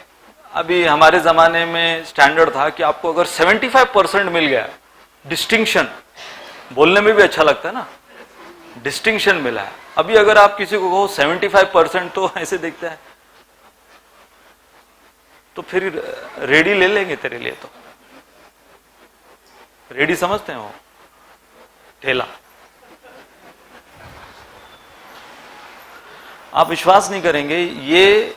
अभी हमारे जमाने में स्टैंडर्ड था कि आपको अगर 75% मिल गया, डिस्टिंक्शन, बोलने में भी अच्छा लगता है ना, डिस्टिंक्शन मिला है। अभी अगर आप किसी को कहो 75%, तो ऐसे देखता है, तो फिर रेडी ले लेंगे तेरे लिए। तो रेडी समझते हैं वो ठेला। आप विश्वास नहीं करेंगे, ये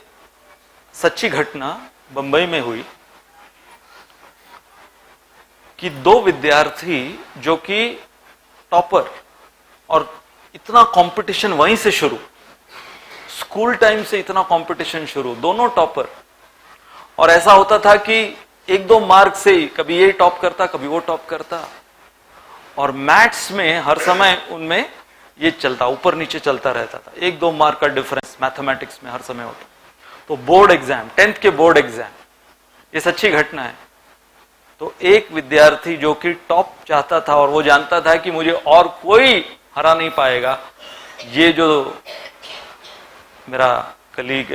सच्ची घटना बंबई में हुई। कि दो विद्यार्थी जो कि टॉपर, और इतना कंपटीशन वहीं से शुरू, स्कूल टाइम से इतना कंपटीशन शुरू, दोनों टॉपर। और ऐसा होता था कि एक दो मार्क से ही कभी ये टॉप करता, कभी वो टॉप करता। और मैथ्स में हर समय उनमें ये चलता, ऊपर नीचे चलता रहता था, एक दो मार्क का डिफरेंस मैथमेटिक्स में हर समय होता। तो बोर्ड एग्जाम, 10th के बोर्ड एग्जाम, ये सच्ची घटना है। तो एक विद्यार्थी जो कि टॉप चाहता था और वो जानता था कि मुझे और कोई हरा नहीं पाएगा, ये जो मेरा कलीग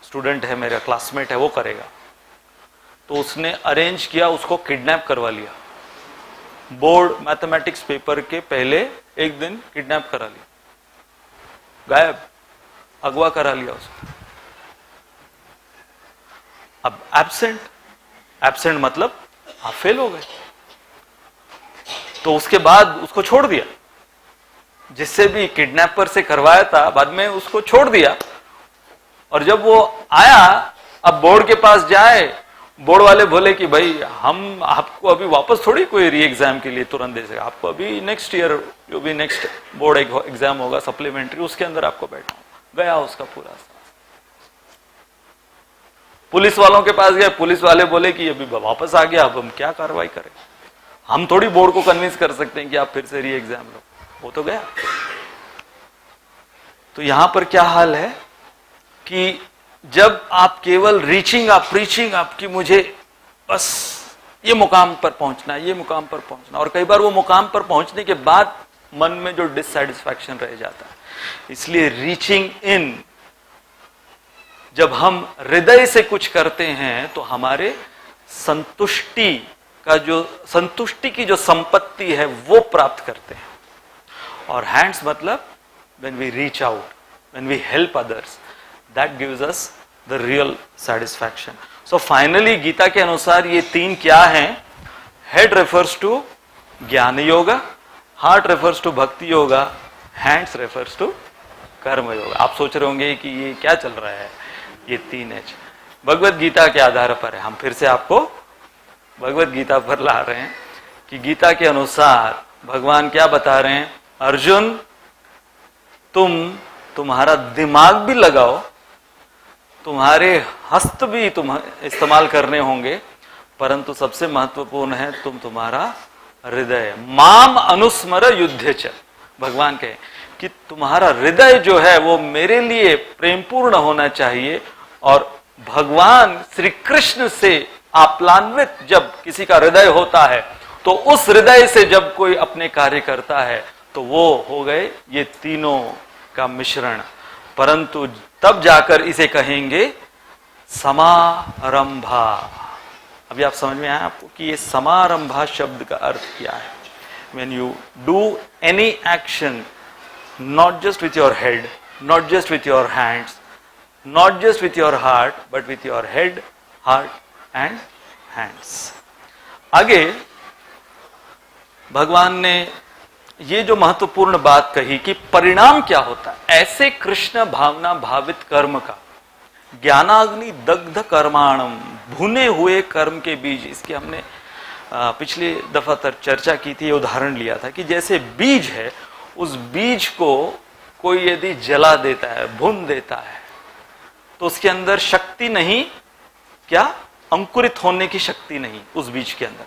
स्टूडेंट है, मेरा क्लासमेट है, वो करेगा। तो उसने अरेंज किया, उसको किडनैप करवा लिया। बोर्ड मैथमेटिक्स पेपर के पहले एक दिन किडनैप करा लिया, गायब, अगवा करा लिया उसको। अब एब्सेंट मतलब आप फेल हो गए। तो उसके बाद उसको छोड़ दिया, जिससे भी किडनैपर से करवाया था, बाद में उसको छोड़ दिया। और जब वो आया, अब बोर्ड के पास जाए, बोर्ड वाले बोले कि भाई हम आपको अभी वापस थोड़ी कोई री एग्जाम के लिए तुरंत दे सकेगा, आपको अभी नेक्स्ट ईयर जो भी नेक्स्ट बोर्ड एग्जाम होगा सप्लीमेंट्री, उसके अंदर आपको बैठना। गया उसका पूरा। पुलिस वालों के पास गए, पुलिस वाले बोले कि अभी वापस आ गया, अब हम क्या कार्रवाई करें, हम थोड़ी बोर्ड को कन्विंस कर सकते हैं कि आप फिर से री एग्जाम लो। वो तो गया। तो यहां पर क्या हाल है कि जब आप केवल रीचिंग, आप प्रीचिंग, आपकी मुझे बस ये मुकाम पर पहुंचना, ये मुकाम पर पहुंचना, और कई बार वो मुकाम पर पहुंचने के बाद मन में जो डिससैटिस्फैक्शन रह जाता है। इसलिए रीचिंग इन, जब हम हृदय से कुछ करते हैं तो हमारे संतुष्टि की जो संपत्ति है वो प्राप्त करते हैं। और हैंड्स मतलब when we reach out, when we help others, that gives us the real satisfaction. So finally Gita के अनुसार ये तीन क्या हैं? Head refers to ज्ञान योगा, heart refers to भक्ति योगा, hands refers to कर्म योगा। आप सोच रहे होंगे कि ये क्या चल रहा है, ये तीन एच भगवत गीता के आधार पर है। हम फिर से आपको भगवत गीता पर ला रहे हैं कि गीता के अनुसार भगवान क्या बता रहे हैं? अर्जुन, तुम्हारा दिमाग भी लगाओ, तुम्हारे हस्त भी तुम इस्तेमाल करने होंगे, परंतु सबसे महत्वपूर्ण है तुम्हारा हृदय। माम अनुस्मर युद्धे च, भगवान कहे कि तुम्हारा हृदय जो है वो मेरे लिए प्रेमपूर्ण होना चाहिए। और भगवान श्री कृष्ण से आप्लान्वित जब किसी का हृदय होता है, तो उस हृदय से जब कोई अपने कार्य करता है तो वो हो गए ये तीनों का मिश्रण। परंतु तब जाकर इसे कहेंगे समारंभा। अभी आप समझ में आया आपको कि ये समारंभा शब्द का अर्थ क्या है? When you do any action, not just with your head, not just with your hands, not just with your heart, but with your head, heart and hands. आगे भगवान ने ये जो महत्वपूर्ण बात कही कि परिणाम क्या होता है ऐसे कृष्ण भावना भावित कर्म का। ज्ञानाग्नि दग्ध कर्माणम, भुने हुए कर्म के बीज। इसकी हमने पिछली दफा तक चर्चा की थी, उदाहरण लिया था कि जैसे बीज है, उस बीज को कोई यदि जला देता है, भून देता है, तो उसके अंदर शक्ति नहीं, क्या अंकुरित होने की शक्ति नहीं उस बीज के अंदर।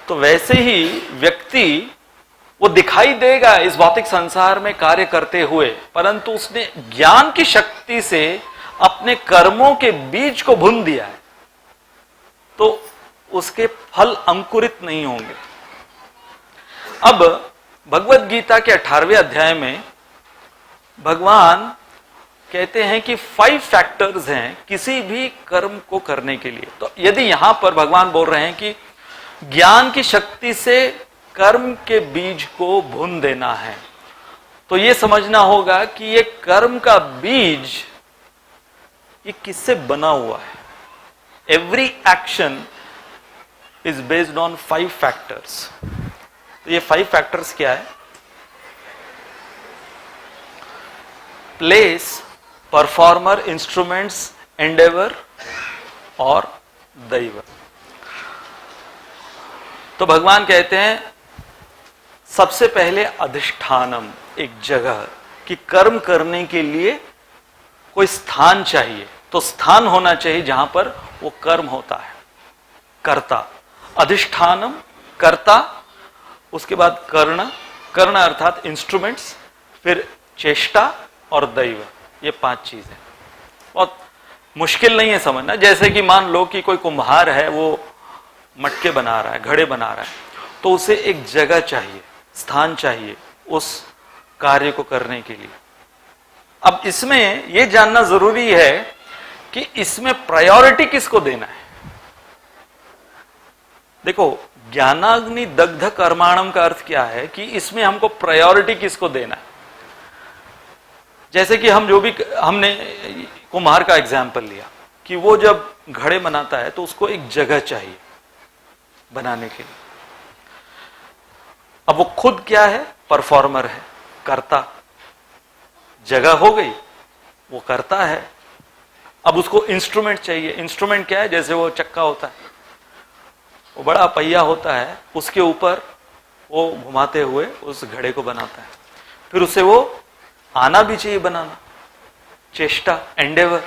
तो वैसे ही व्यक्ति वो दिखाई देगा इस भौतिक संसार में कार्य करते हुए, परंतु उसने ज्ञान की शक्ति से अपने कर्मों के बीज को भून दिया है, तो उसके फल अंकुरित नहीं होंगे। अब भगवत गीता के 18वें अध्याय में भगवान कहते हैं कि 5 फैक्टर्स हैं किसी भी कर्म को करने के लिए। तो यदि यहां पर भगवान बोल रहे हैं कि ज्ञान की शक्ति से कर्म के बीज को भून देना है, तो यह समझना होगा कि ये कर्म का बीज ये किससे बना हुआ है। Every action is based on 5 factors. तो ये 5 फैक्टर्स क्या है? प्लेस, परफॉर्मर, इंस्ट्रूमेंट्स, एंडेवर और दैव। तो भगवान कहते हैं सबसे पहले अधिष्ठानम, एक जगह कि कर्म करने के लिए कोई स्थान चाहिए, तो स्थान होना चाहिए जहां पर वो कर्म होता है, कर्ता। अधिष्ठानम कर्ता, उसके बाद कर्ण, कर्ण अर्थात इंस्ट्रूमेंट्स, फिर चेष्टा और दैव, ये 5 चीजें। बहुत मुश्किल नहीं है समझना। जैसे कि मान लो कि कोई कुम्हार है, वो मटके बना रहा है, घड़े बना रहा है, तो उसे एक जगह चाहिए, स्थान चाहिए उस कार्य को करने के लिए। अब इसमें यह जानना जरूरी है कि इसमें प्रायोरिटी किसको देना है। देखो, ज्ञानाग्नि दग्ध कर्माणम का अर्थ क्या है कि इसमें हमको प्रायोरिटी किसको देना है। जैसे कि हमने कुम्हार का एग्जाम्पल लिया कि वो जब घड़े बनाता है तो उसको एक जगह चाहिए बनाने के लिए। अब वो खुद क्या है, परफॉर्मर है, करता। जगह हो गई, वो करता है। अब उसको इंस्ट्रूमेंट चाहिए। इंस्ट्रूमेंट क्या है, जैसे वो चक्का होता है, वो बड़ा पहिया होता है, उसके ऊपर वो घुमाते हुए उस घड़े को बनाता है। फिर उसे वो आना भी चाहिए बनाना, चेष्टा, एंडेवर।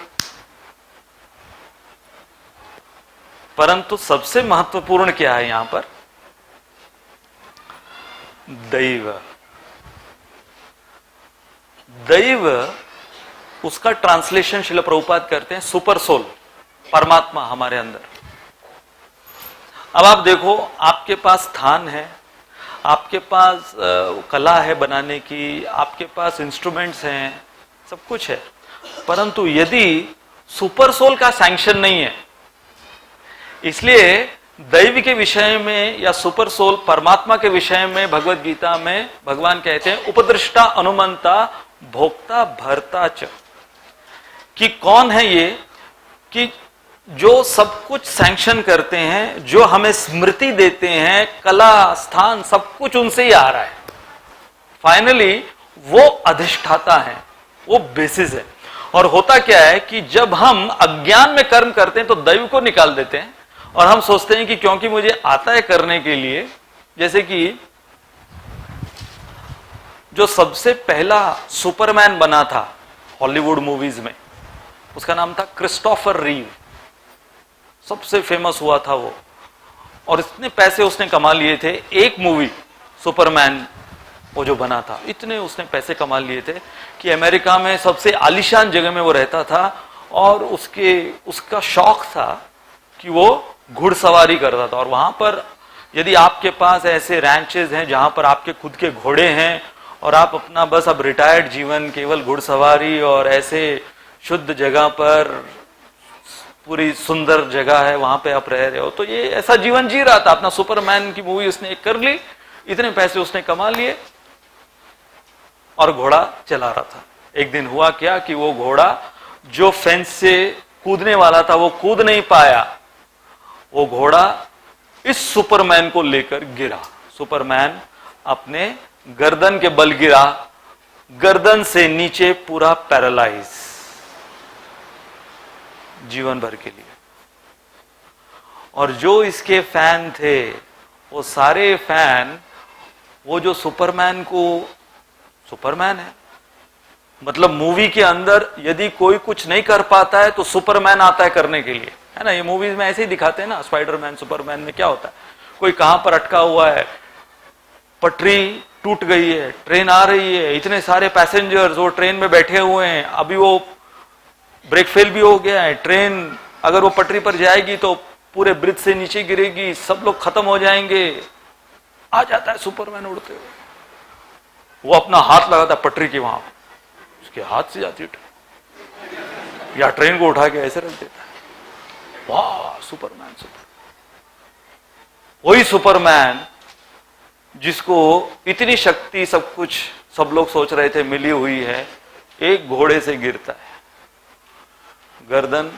परंतु सबसे महत्वपूर्ण क्या है यहां पर, दैव। दैव, उसका ट्रांसलेशन श्रील प्रभुपाद करते हैं सुपर सोल, परमात्मा हमारे अंदर। अब आप देखो, आपके पास स्थान है, आपके पास कला है बनाने की, आपके पास इंस्ट्रूमेंट्स हैं, सब कुछ है, परंतु यदि सुपर सोल का सैंक्शन नहीं है, इसलिए दैव के विषय में या सुपर सोल परमात्मा के विषय में भगवत गीता में भगवान कहते हैं उपदृष्टा अनुमंता भोक्ता भर्ता च, कि कौन है ये कि जो सब कुछ सैंक्शन करते हैं, जो हमें स्मृति देते हैं, कला, स्थान, सब कुछ उनसे ही आ रहा है। फाइनली वो अधिष्ठाता है, वो बेसिस है। और होता क्या है कि जब हम अज्ञान में कर्म करते हैं तो दैव को निकाल देते हैं और हम सोचते हैं कि क्योंकि मुझे आता है करने के लिए। जैसे कि जो सबसे पहला सुपरमैन बना था हॉलीवुड मूवीज में, उसका नाम था क्रिस्टोफर रीव। सबसे फेमस हुआ था वो, और इतने पैसे उसने कमा लिए थे, एक मूवी सुपरमैन वो जो बना था, इतने उसने पैसे कमा लिए थे कि अमेरिका में सबसे आलीशान जगह में वो रहता था। और उसका शौक था कि वो घुड़सवारी करता था। और वहां पर यदि आपके पास ऐसे रैंचेस हैं जहां पर आपके खुद के घोड़े हैं और आप अपना बस अब रिटायर्ड जीवन केवल घुड़सवारी और ऐसे शुद्ध जगह पर, पूरी सुंदर जगह है, वहां पे आप रह रहे हो, तो ये ऐसा जीवन जी रहा था। अपना सुपरमैन की मूवी उसने एक कर ली, इतने पैसे उसने कमा लिए और घोड़ा चला रहा था। एक दिन हुआ क्या कि वो घोड़ा जो फेंस से कूदने वाला था वो कूद नहीं पाया, वो घोड़ा इस सुपरमैन को लेकर गिरा। सुपरमैन अपने गर्दन के बल गिरा, गर्दन से नीचे पूरा पैरालाइज जीवन भर के लिए। और जो इसके फैन थे वो सारे फैन, वो जो सुपरमैन को, सुपरमैन है मतलब मूवी के अंदर यदि कोई कुछ नहीं कर पाता है तो सुपरमैन आता है करने के लिए, है ना। ये मूवीज में ऐसे ही दिखाते हैं ना, स्पाइडरमैन, सुपरमैन में क्या होता है, कोई कहां पर अटका हुआ है, पटरी टूट गई है, ट्रेन आ रही है, इतने सारे पैसेंजर्स वो ट्रेन में बैठे हुए हैं, अभी वो ब्रेक फेल भी हो गया है, ट्रेन अगर वो पटरी पर जाएगी तो पूरे ब्रिज से नीचे गिरेगी, सब लोग खत्म हो जाएंगे। आ जाता है सुपरमैन उड़ते हुए, वो अपना हाथ लगाता है पटरी के वहां, उसके हाथ से जाती है ट्रेन, या ट्रेन को उठा के ऐसे रख देता है। वाह सुपरमैन, वही सुपरमैन जिसको इतनी शक्ति, सब कुछ सब लोग सोच रहे थे मिली हुई है, एक घोड़े से गिरता है, गर्दन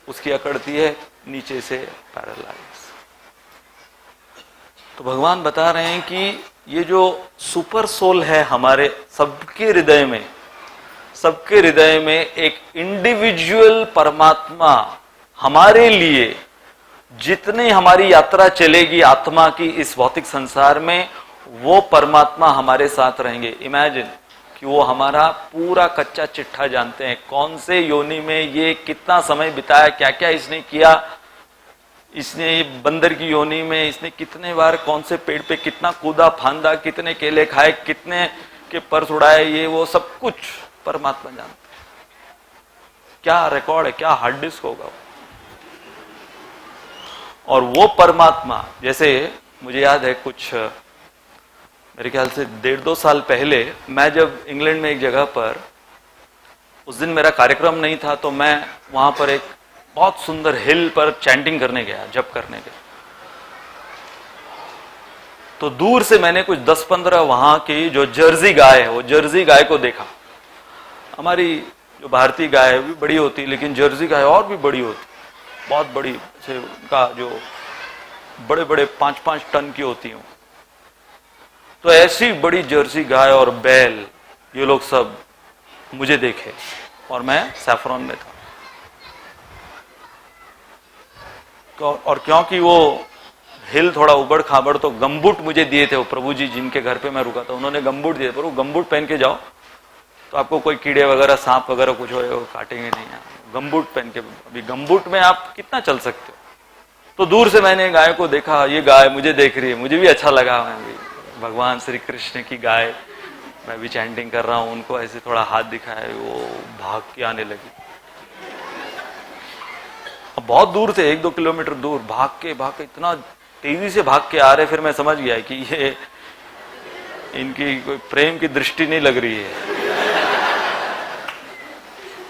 उसकी अकड़ती है, नीचे से पैरालाइज। तो भगवान बता रहे हैं कि ये जो सुपर सोल है हमारे सबके हृदय में, सबके हृदय में एक इंडिविजुअल परमात्मा हमारे लिए जितनी हमारी यात्रा चलेगी आत्मा की इस भौतिक संसार में, वो परमात्मा हमारे साथ रहेंगे। इमेजिन कि वो हमारा पूरा कच्चा चिट्ठा जानते हैं, कौन से योनि में ये कितना समय बिताया, क्या क्या इसने किया, इसने बंदर की योनि में इसने कितने बार कौन से पेड़ पे कितना कूदा फांदा, कितने केले खाए, कितने के पर्स उड़ाए, ये वो सब कुछ परमात्मा जानते हैं। क्या रिकॉर्ड है, क्या हार्ड डिस्क होगा। और वो परमात्मा, जैसे मुझे याद है कुछ मेरे ख्याल से 1.5-2 साल पहले मैं जब इंग्लैंड में एक जगह पर, उस दिन मेरा कार्यक्रम नहीं था, तो मैं वहां पर एक बहुत सुंदर हिल पर चैंटिंग करने गया, जप करने गया। तो दूर से मैंने कुछ 10-15 वहां की जो जर्सी गाय है, वो जर्सी गाय को देखा। हमारी जो भारतीय गाय है भी बड़ी होती, लेकिन जर्सी गाय और भी बड़ी होती, बहुत बड़ी, जैसे उनका जो बड़े बड़े 5-5 टन की होती हूं। तो ऐसी बड़ी जर्सी गाय और बैल, ये लोग सब मुझे देखे, और मैं सैफरॉन में था। और क्योंकि वो हिल थोड़ा उबड़ खाबड़, तो गमबूट मुझे दिए थे वो प्रभु जी जिनके घर पे मैं रुका था, उन्होंने गमबूट दिए, पर वो गमबूट पहन के जाओ तो आपको कोई कीड़े वगैरह, सांप वगैरह कुछ हो काटेंगे नहीं। गमबूट पहन के, अभी गमबूट में आप कितना चल सकते हो। तो दूर से मैंने गाय को देखा, ये गाय मुझे देख रही है, मुझे भी अच्छा लगा। मैं भी भगवान श्री कृष्ण की गाय, मैं भी चैंटिंग कर रहा हूं, उनको ऐसे थोड़ा हाथ दिखाया, वो भाग के आने लगी। अब बहुत दूर से 1-2 किलोमीटर दूर भाग के इतना तेजी से भाग के आ रहे, फिर मैं समझ गया कि ये इनकी कोई प्रेम की दृष्टि नहीं लग रही है।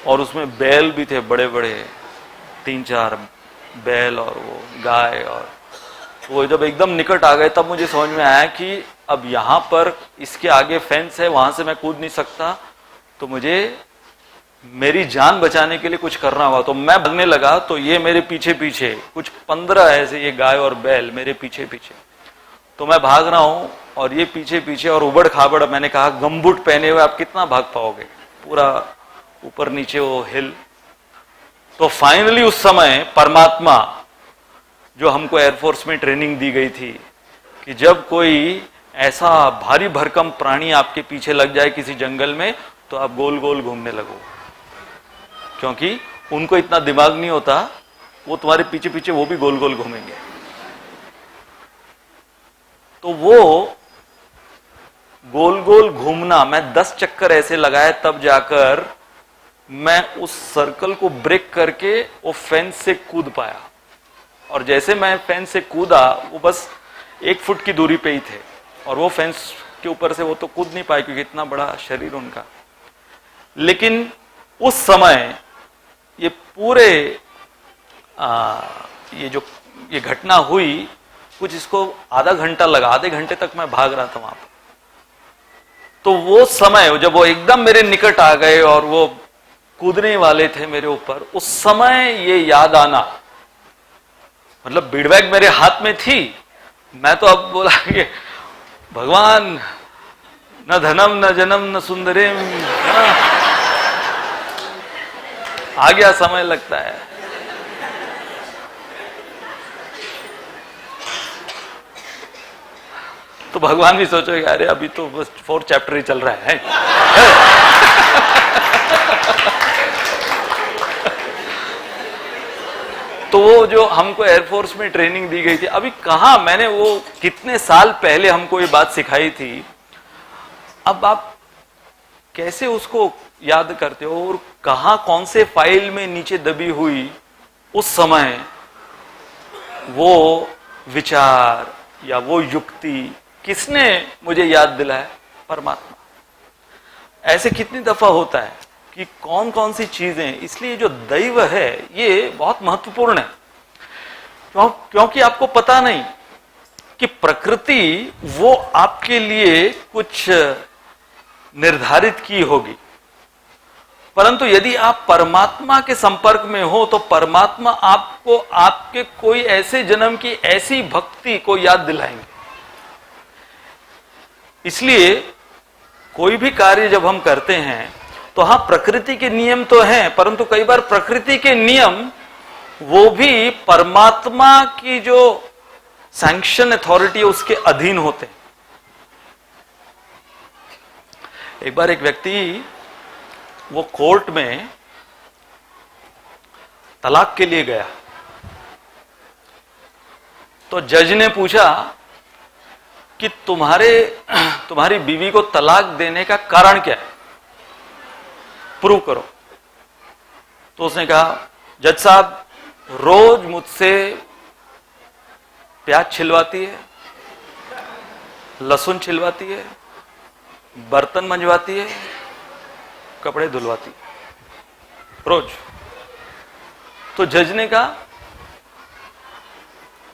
और उसमें बैल भी थे बड़े बड़े, 3-4 बैल और वो गाय। और वो जब एकदम निकट आ गए तब मुझे समझ में आया कि अब यहां पर इसके आगे फेंस है, वहां से मैं कूद नहीं सकता, तो मुझे मेरी जान बचाने के लिए कुछ करना होगा। तो मैं भागने लगा, तो ये मेरे पीछे पीछे कुछ 15 ऐसे ये गाय और बैल मेरे पीछे पीछे। तो मैं भाग रहा हूं और ये पीछे पीछे, और उबड़ खाबड़। मैंने कहा गमबूट पहने हुए आप कितना भाग पाओगे, पूरा ऊपर नीचे वो हिल। तो फाइनली उस समय परमात्मा, जो हमको एयरफोर्स में ट्रेनिंग दी गई थी कि जब कोई ऐसा भारी भरकम प्राणी आपके पीछे लग जाए किसी जंगल में, तो आप गोल गोल घूमने लगो, क्योंकि उनको इतना दिमाग नहीं होता, वो तुम्हारे पीछे पीछे वो भी गोल गोल घूमेंगे। तो वो गोल गोल घूमना, मैं 10 चक्कर ऐसे लगाए, तब जाकर मैं उस सर्कल को ब्रेक करके वो फेंस से कूद पाया। और जैसे मैं फेंस से कूदा, वो बस 1 फुट की दूरी पे ही थे, और वो फेंस के ऊपर से वो तो कूद नहीं पाए क्योंकि इतना बड़ा शरीर उनका। लेकिन उस समय ये पूरे ये घटना हुई, कुछ इसको आधा घंटा लगा, आधे घंटे तक मैं भाग रहा था वहां पर। तो वो समय जब वो एकदम मेरे निकट आ गए और वो कूदने वाले थे मेरे ऊपर, उस समय ये याद आना, मतलब बीडबैग मेरे हाथ में थी। मैं तो अब बोला कि भगवान, न धनम न जनम न सुंदरीम, आ गया समय लगता है। तो भगवान भी सोचो अरे अभी तो बस 4 चैप्टर ही चल रहा है। तो वो जो हमको एयरफोर्स में ट्रेनिंग दी गई थी, अभी कहां मैंने वो कितने साल पहले हमको ये बात सिखाई थी, अब आप कैसे उसको याद करते हो, और कहां कौन से फाइल में नीचे दबी हुई उस समय वो विचार या वो युक्ति किसने मुझे याद दिलाया? परमात्मा। ऐसे कितनी दफा होता है कि कौन कौन सी चीजें, इसलिए जो दैव है ये बहुत महत्वपूर्ण है, क्योंकि आपको पता नहीं कि प्रकृति वो आपके लिए कुछ निर्धारित की होगी, परंतु यदि आप परमात्मा के संपर्क में हो तो परमात्मा आपको आपके कोई ऐसे जन्म की ऐसी भक्ति को याद दिलाएंगे। इसलिए कोई भी कार्य जब हम करते हैं तो हाँ, प्रकृति के नियम तो हैं, परंतु कई बार प्रकृति के नियम वो भी परमात्मा की जो सैंक्शन अथॉरिटी है उसके अधीन होते हैं। एक बार एक व्यक्ति वो कोर्ट में तलाक के लिए गया, तो जज ने पूछा कि तुम्हारी बीवी को तलाक देने का कारण क्या है, प्रूव करो। तो उसने कहा, जज साहब रोज मुझसे प्याज छिलवाती है, लहसुन छिलवाती है, बर्तन मंजवाती है, कपड़े धुलवाती है रोज। तो जज ने कहा,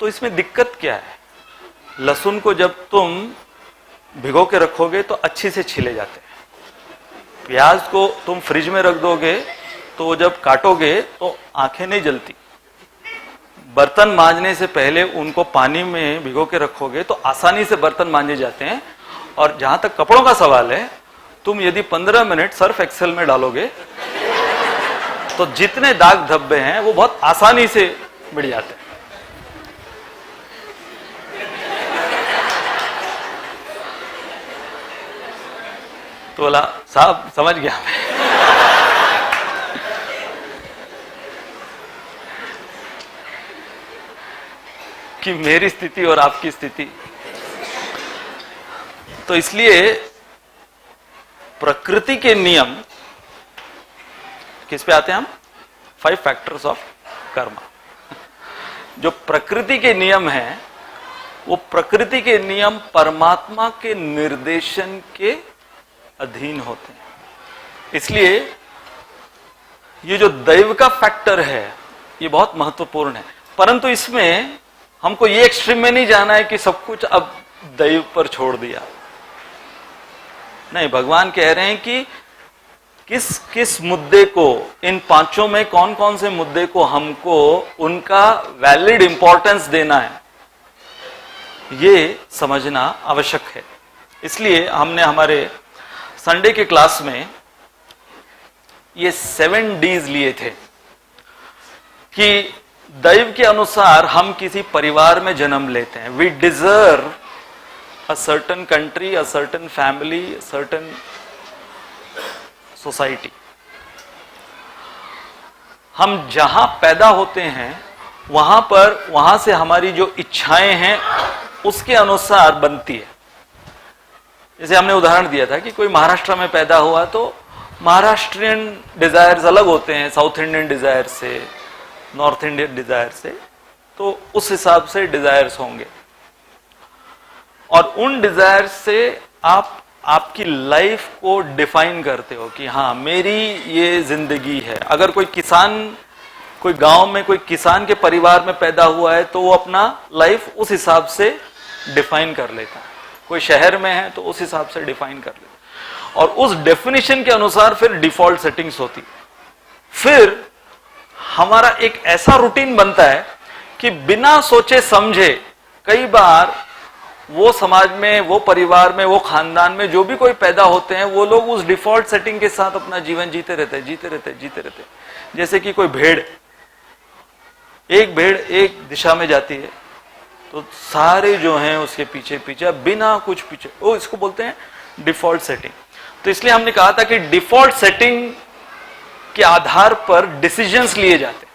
तो इसमें दिक्कत क्या है? लहसुन को जब तुम भिगो के रखोगे तो अच्छी से छिले जाते हैं, प्याज को तुम फ्रिज में रख दोगे तो जब काटोगे तो आंखें नहीं जलती, बर्तन मांजने से पहले उनको पानी में भिगो के रखोगे तो आसानी से बर्तन मांजे जाते हैं, और जहां तक कपड़ों का सवाल है, तुम यदि 15 मिनट सर्फ एक्सेल में डालोगे तो जितने दाग धब्बे हैं वो बहुत आसानी से मिट जाते हैं। तो बोला, साहब समझ गया मैं। कि मेरी स्थिति और आपकी स्थिति, तो इसलिए प्रकृति के नियम किस पे आते हैं हम? 5 फैक्टर्स ऑफ कर्म। जो प्रकृति के नियम हैं वो प्रकृति के नियम परमात्मा के निर्देशन के अधीन होते हैं। इसलिए ये जो दैव का फैक्टर है ये बहुत महत्वपूर्ण है, परंतु इसमें हमको ये एक्सट्रीम में नहीं जाना है कि सब कुछ अब दैव पर छोड़ दिया। नहीं, भगवान कह रहे हैं कि किस किस मुद्दे को, इन पांचों में कौन कौन से मुद्दे को हमको उनका वैलिड इंपॉर्टेंस देना है, ये समझना आवश्यक है। इसलिए हमने हमारे संडे के क्लास में ये 7 Ds लिए थे कि दैव के अनुसार हम किसी परिवार में जन्म लेते हैं। We deserve a certain country, a certain family, a certain society. हम जहां पैदा होते हैं वहां से हमारी जो इच्छाएं हैं उसके अनुसार बनती है। जैसे हमने उदाहरण दिया था कि कोई महाराष्ट्र में पैदा हुआ तो महाराष्ट्रियन डिजायर्स अलग होते हैं साउथ इंडियन डिजायर से, नॉर्थ इंडियन डिजायर से, तो उस हिसाब से डिजायर्स होंगे और उन डिजायर से आप आपकी लाइफ को डिफाइन करते हो कि हाँ मेरी ये जिंदगी है। अगर कोई गांव में कोई किसान के परिवार में पैदा हुआ है तो वो अपना लाइफ उस हिसाब से डिफाइन कर लेता है, कोई शहर में है तो उस हिसाब से डिफाइन कर लेता है और उस डेफिनेशन के अनुसार फिर डिफॉल्ट सेटिंग्स होती। फिर हमारा एक ऐसा रूटीन बनता है कि बिना सोचे समझे कई बार वो समाज में, वो परिवार में, वो खानदान में जो भी कोई पैदा होते हैं वो लोग उस डिफॉल्ट सेटिंग के साथ अपना जीवन जीते रहते। जैसे कि कोई भेड़, एक भेड़ एक दिशा में जाती है तो सारे जो हैं उसके पीछे पीछे बिना कुछ पीछे, वो इसको बोलते हैं डिफॉल्ट सेटिंग। तो इसलिए हमने कहा था कि डिफॉल्ट सेटिंग के आधार पर डिसीजंस लिए जाते हैं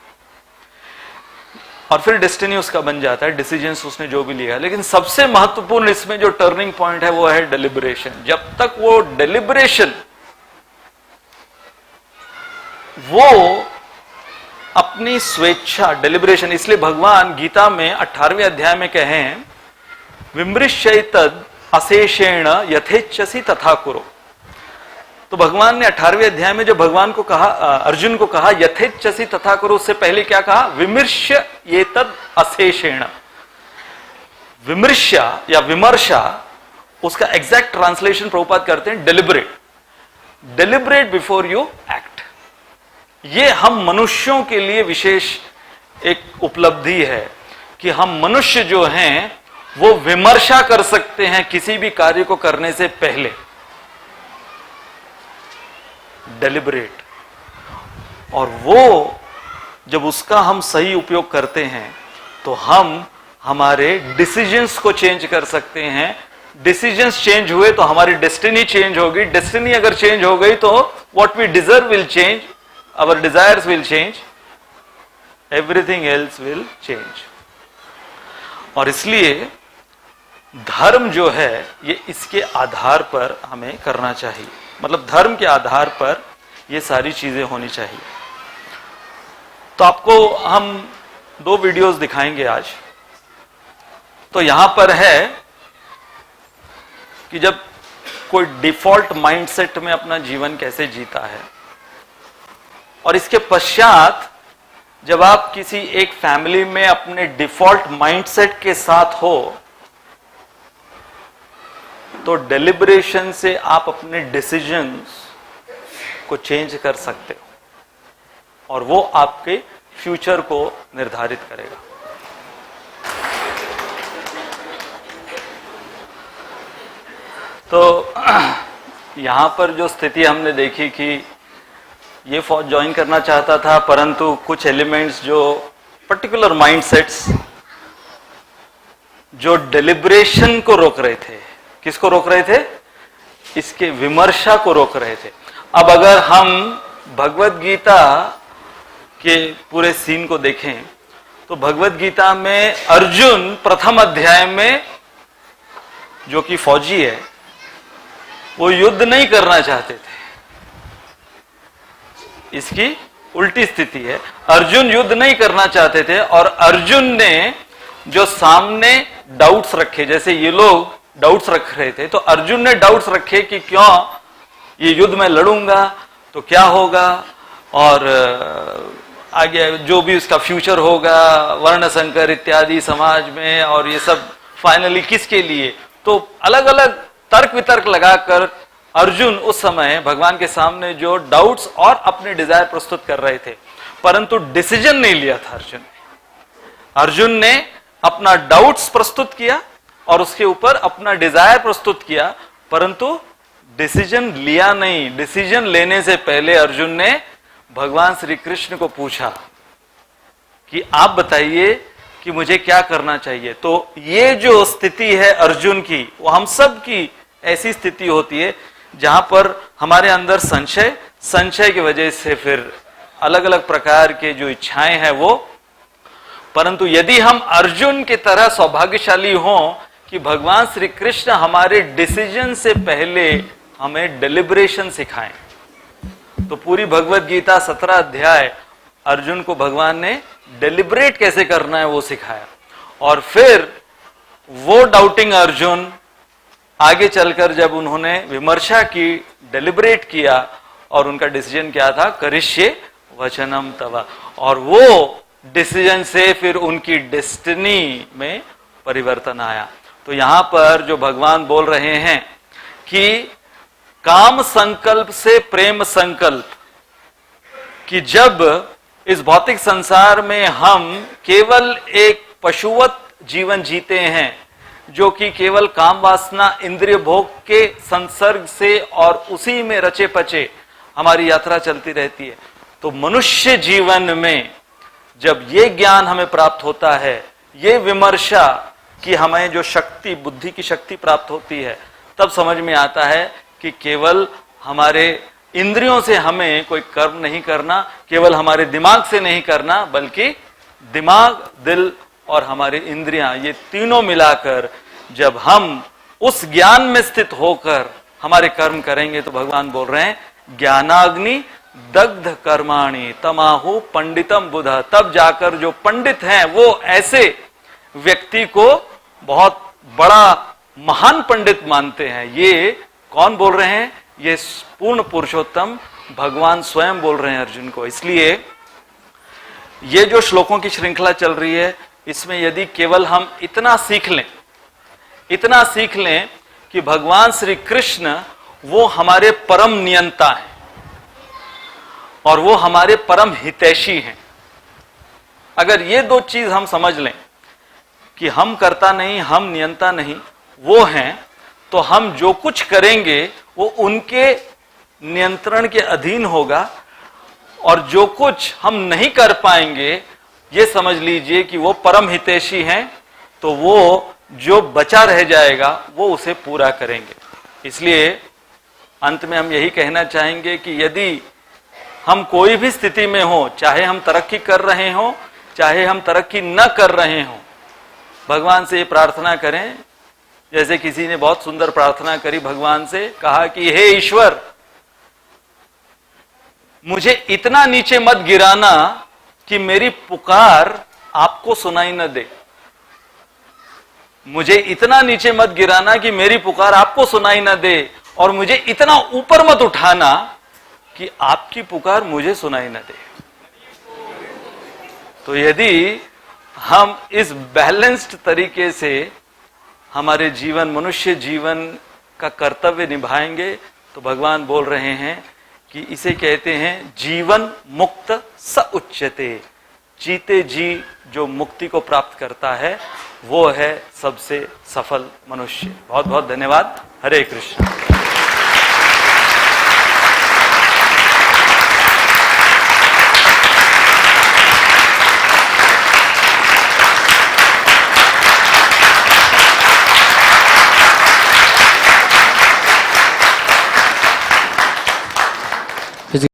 और फिर डेस्टिनी उसका बन जाता है, डिसीजंस उसने जो भी लिया है। लेकिन सबसे महत्वपूर्ण इसमें जो टर्निंग पॉइंट है वो है डेलिब्रेशन। जब तक वो डेलिब्रेशन, वो अपनी स्वेच्छा, डेलिब्रेशन, इसलिए भगवान गीता में 18वें अध्याय में कहे हैं विमृश्यैतद अशेषेण यथेच्छसि तथा कुरु। तो भगवान ने 18वें अध्याय में जब भगवान को कहा, अर्जुन को कहा यथेच्छसि तथा कुरु, उससे पहले क्या कहा? विमृश्य एतद अशेषेण। विमृश्या या विमर्शा, उसका एग्जैक्ट ट्रांसलेशन प्रभुपाद करते हैं डेलिब्रेट बिफोर यू एक्ट। ये हम मनुष्यों के लिए विशेष एक उपलब्धि है कि हम मनुष्य जो हैं वो विमर्शा कर सकते हैं किसी भी कार्य को करने से पहले, डेलिब्रेट। और वो जब उसका हम सही उपयोग करते हैं तो हम हमारे डिसीजंस को चेंज कर सकते हैं। डिसीजंस चेंज हुए तो हमारी डेस्टिनी चेंज होगी। डेस्टिनी अगर चेंज हो गई तो what we deserve will change, our desires will change, everything else will change. और इसलिए धर्म जो है ये इसके आधार पर हमें करना चाहिए, मतलब धर्म के आधार पर ये सारी चीजें होनी चाहिए। तो आपको हम 2 वीडियोस दिखाएंगे आज। तो यहां पर है कि जब कोई डिफॉल्ट माइंडसेट में अपना जीवन कैसे जीता है, और इसके पश्चात जब आप किसी एक फैमिली में अपने डिफॉल्ट माइंडसेट के साथ हो तो डेलिब्रेशन से आप अपने डिसीजंस को चेंज कर सकते हो और वो आपके फ्यूचर को निर्धारित करेगा। तो यहां पर जो स्थिति हमने देखी कि ये फौज ज्वाइन करना चाहता था, परंतु कुछ एलिमेंट्स जो पर्टिकुलर माइंडसेट्स जो डेलिब्रेशन को रोक रहे थे, किसको रोक रहे थे? इसके विमर्शा को रोक रहे थे। अब अगर हम भगवत गीता के पूरे सीन को देखें तो भगवत गीता में अर्जुन प्रथम अध्याय में, जो कि फौजी है, वो युद्ध नहीं करना चाहते थे। इसकी उल्टी स्थिति है, अर्जुन युद्ध नहीं करना चाहते थे और अर्जुन ने जो सामने डाउट्स रखे, जैसे ये लोग डाउट्स रख रहे थे, तो अर्जुन ने डाउट्स रखे कि क्यों ये युद्ध में लड़ूंगा तो क्या होगा, और आगे जो भी उसका फ्यूचर होगा, वर्ण संकर इत्यादि समाज में, और ये सब फाइनली किसके लिए। तो अलग अलग तर्क वितर्क लगाकर अर्जुन उस समय भगवान के सामने जो डाउट्स और अपने डिजायर प्रस्तुत कर रहे थे, परंतु डिसीजन नहीं लिया था अर्जुन ने अपना डाउट्स प्रस्तुत किया और उसके ऊपर अपना डिजायर प्रस्तुत किया, परंतु डिसीजन लिया नहीं। डिसीजन लेने से पहले अर्जुन ने भगवान श्री कृष्ण को पूछा कि आप बताइए कि मुझे क्या करना चाहिए। तो ये जो स्थिति है अर्जुन की, वो हम सब की ऐसी स्थिति होती है जहां पर हमारे अंदर संशय की वजह से फिर अलग अलग प्रकार के जो इच्छाएं हैं वो, परंतु यदि हम अर्जुन की तरह सौभाग्यशाली हों कि भगवान श्री कृष्ण हमारे डिसीजन से पहले हमें डेलिब्रेशन सिखाएं, तो पूरी भगवत गीता 17 अध्याय अर्जुन को भगवान ने डेलिब्रेट कैसे करना है वो सिखाया। और फिर वो डाउटिंग अर्जुन आगे चलकर जब उन्होंने विमर्शा की, डेलिब्रेट किया, और उनका डिसीजन क्या था? करिष्ये वचनम तव। और वो डिसीजन से फिर उनकी डेस्टिनी में परिवर्तन आया। तो यहां पर जो भगवान बोल रहे हैं कि काम संकल्प से प्रेम संकल्प, कि जब इस भौतिक संसार में हम केवल एक पशुवत जीवन जीते हैं, जो कि केवल काम वासना इंद्रिय भोग के संसर्ग से और उसी में रचे पचे हमारी यात्रा चलती रहती है, तो मनुष्य जीवन में जब ये ज्ञान हमें प्राप्त होता है, ये विमर्शा कि हमें जो शक्ति, बुद्धि की शक्ति प्राप्त होती है, तब समझ में आता है कि केवल हमारे इंद्रियों से हमें कोई कर्म नहीं करना, केवल हमारे दिमाग से नहीं करना, बल्कि दिमाग, दिल और हमारे इंद्रियां, ये तीनों मिलाकर जब हम उस ज्ञान में स्थित होकर हमारे कर्म करेंगे, तो भगवान बोल रहे हैं ज्ञानाग्नि दग्ध कर्माणि तमाहु पंडितम बुधा। तब जाकर जो पंडित हैं वो ऐसे व्यक्ति को बहुत बड़ा महान पंडित मानते हैं। ये कौन बोल रहे हैं? ये पूर्ण पुरुषोत्तम भगवान स्वयं बोल रहे हैं अर्जुन को। इसलिए ये जो श्लोकों की श्रृंखला चल रही है, इसमें यदि केवल हम इतना सीख लें कि भगवान श्री कृष्ण वो हमारे परम नियंता हैं और वो हमारे परम हितैषी हैं, अगर ये 2 चीज हम समझ लें कि हम कर्ता नहीं, हम नियंता नहीं, वो हैं, तो हम जो कुछ करेंगे वो उनके नियंत्रण के अधीन होगा और जो कुछ हम नहीं कर पाएंगे ये समझ लीजिए कि वो परम हितैषी हैं, तो वो जो बचा रह जाएगा वो उसे पूरा करेंगे। इसलिए अंत में हम यही कहना चाहेंगे कि यदि हम कोई भी स्थिति में हो, चाहे हम तरक्की कर रहे हो चाहे हम तरक्की न कर रहे हो, भगवान से ये प्रार्थना करें। जैसे किसी ने बहुत सुंदर प्रार्थना करी भगवान से, कहा कि हे ईश्वर, मुझे इतना नीचे मत गिराना कि मेरी पुकार आपको सुनाई न दे। मुझे इतना नीचे मत गिराना कि मेरी पुकार आपको सुनाई न दे, और मुझे इतना ऊपर मत उठाना कि आपकी पुकार मुझे सुनाई न दे। तो यदि हम इस बैलेंस्ड तरीके से हमारे जीवन, मनुष्य जीवन का कर्तव्य निभाएंगे, तो भगवान बोल रहे हैं कि इसे कहते हैं जीवन मुक्त स उच्यते। जीते जी जो मुक्ति को प्राप्त करता है वो है सबसे सफल मनुष्य। बहुत बहुत धन्यवाद। हरे कृष्ण।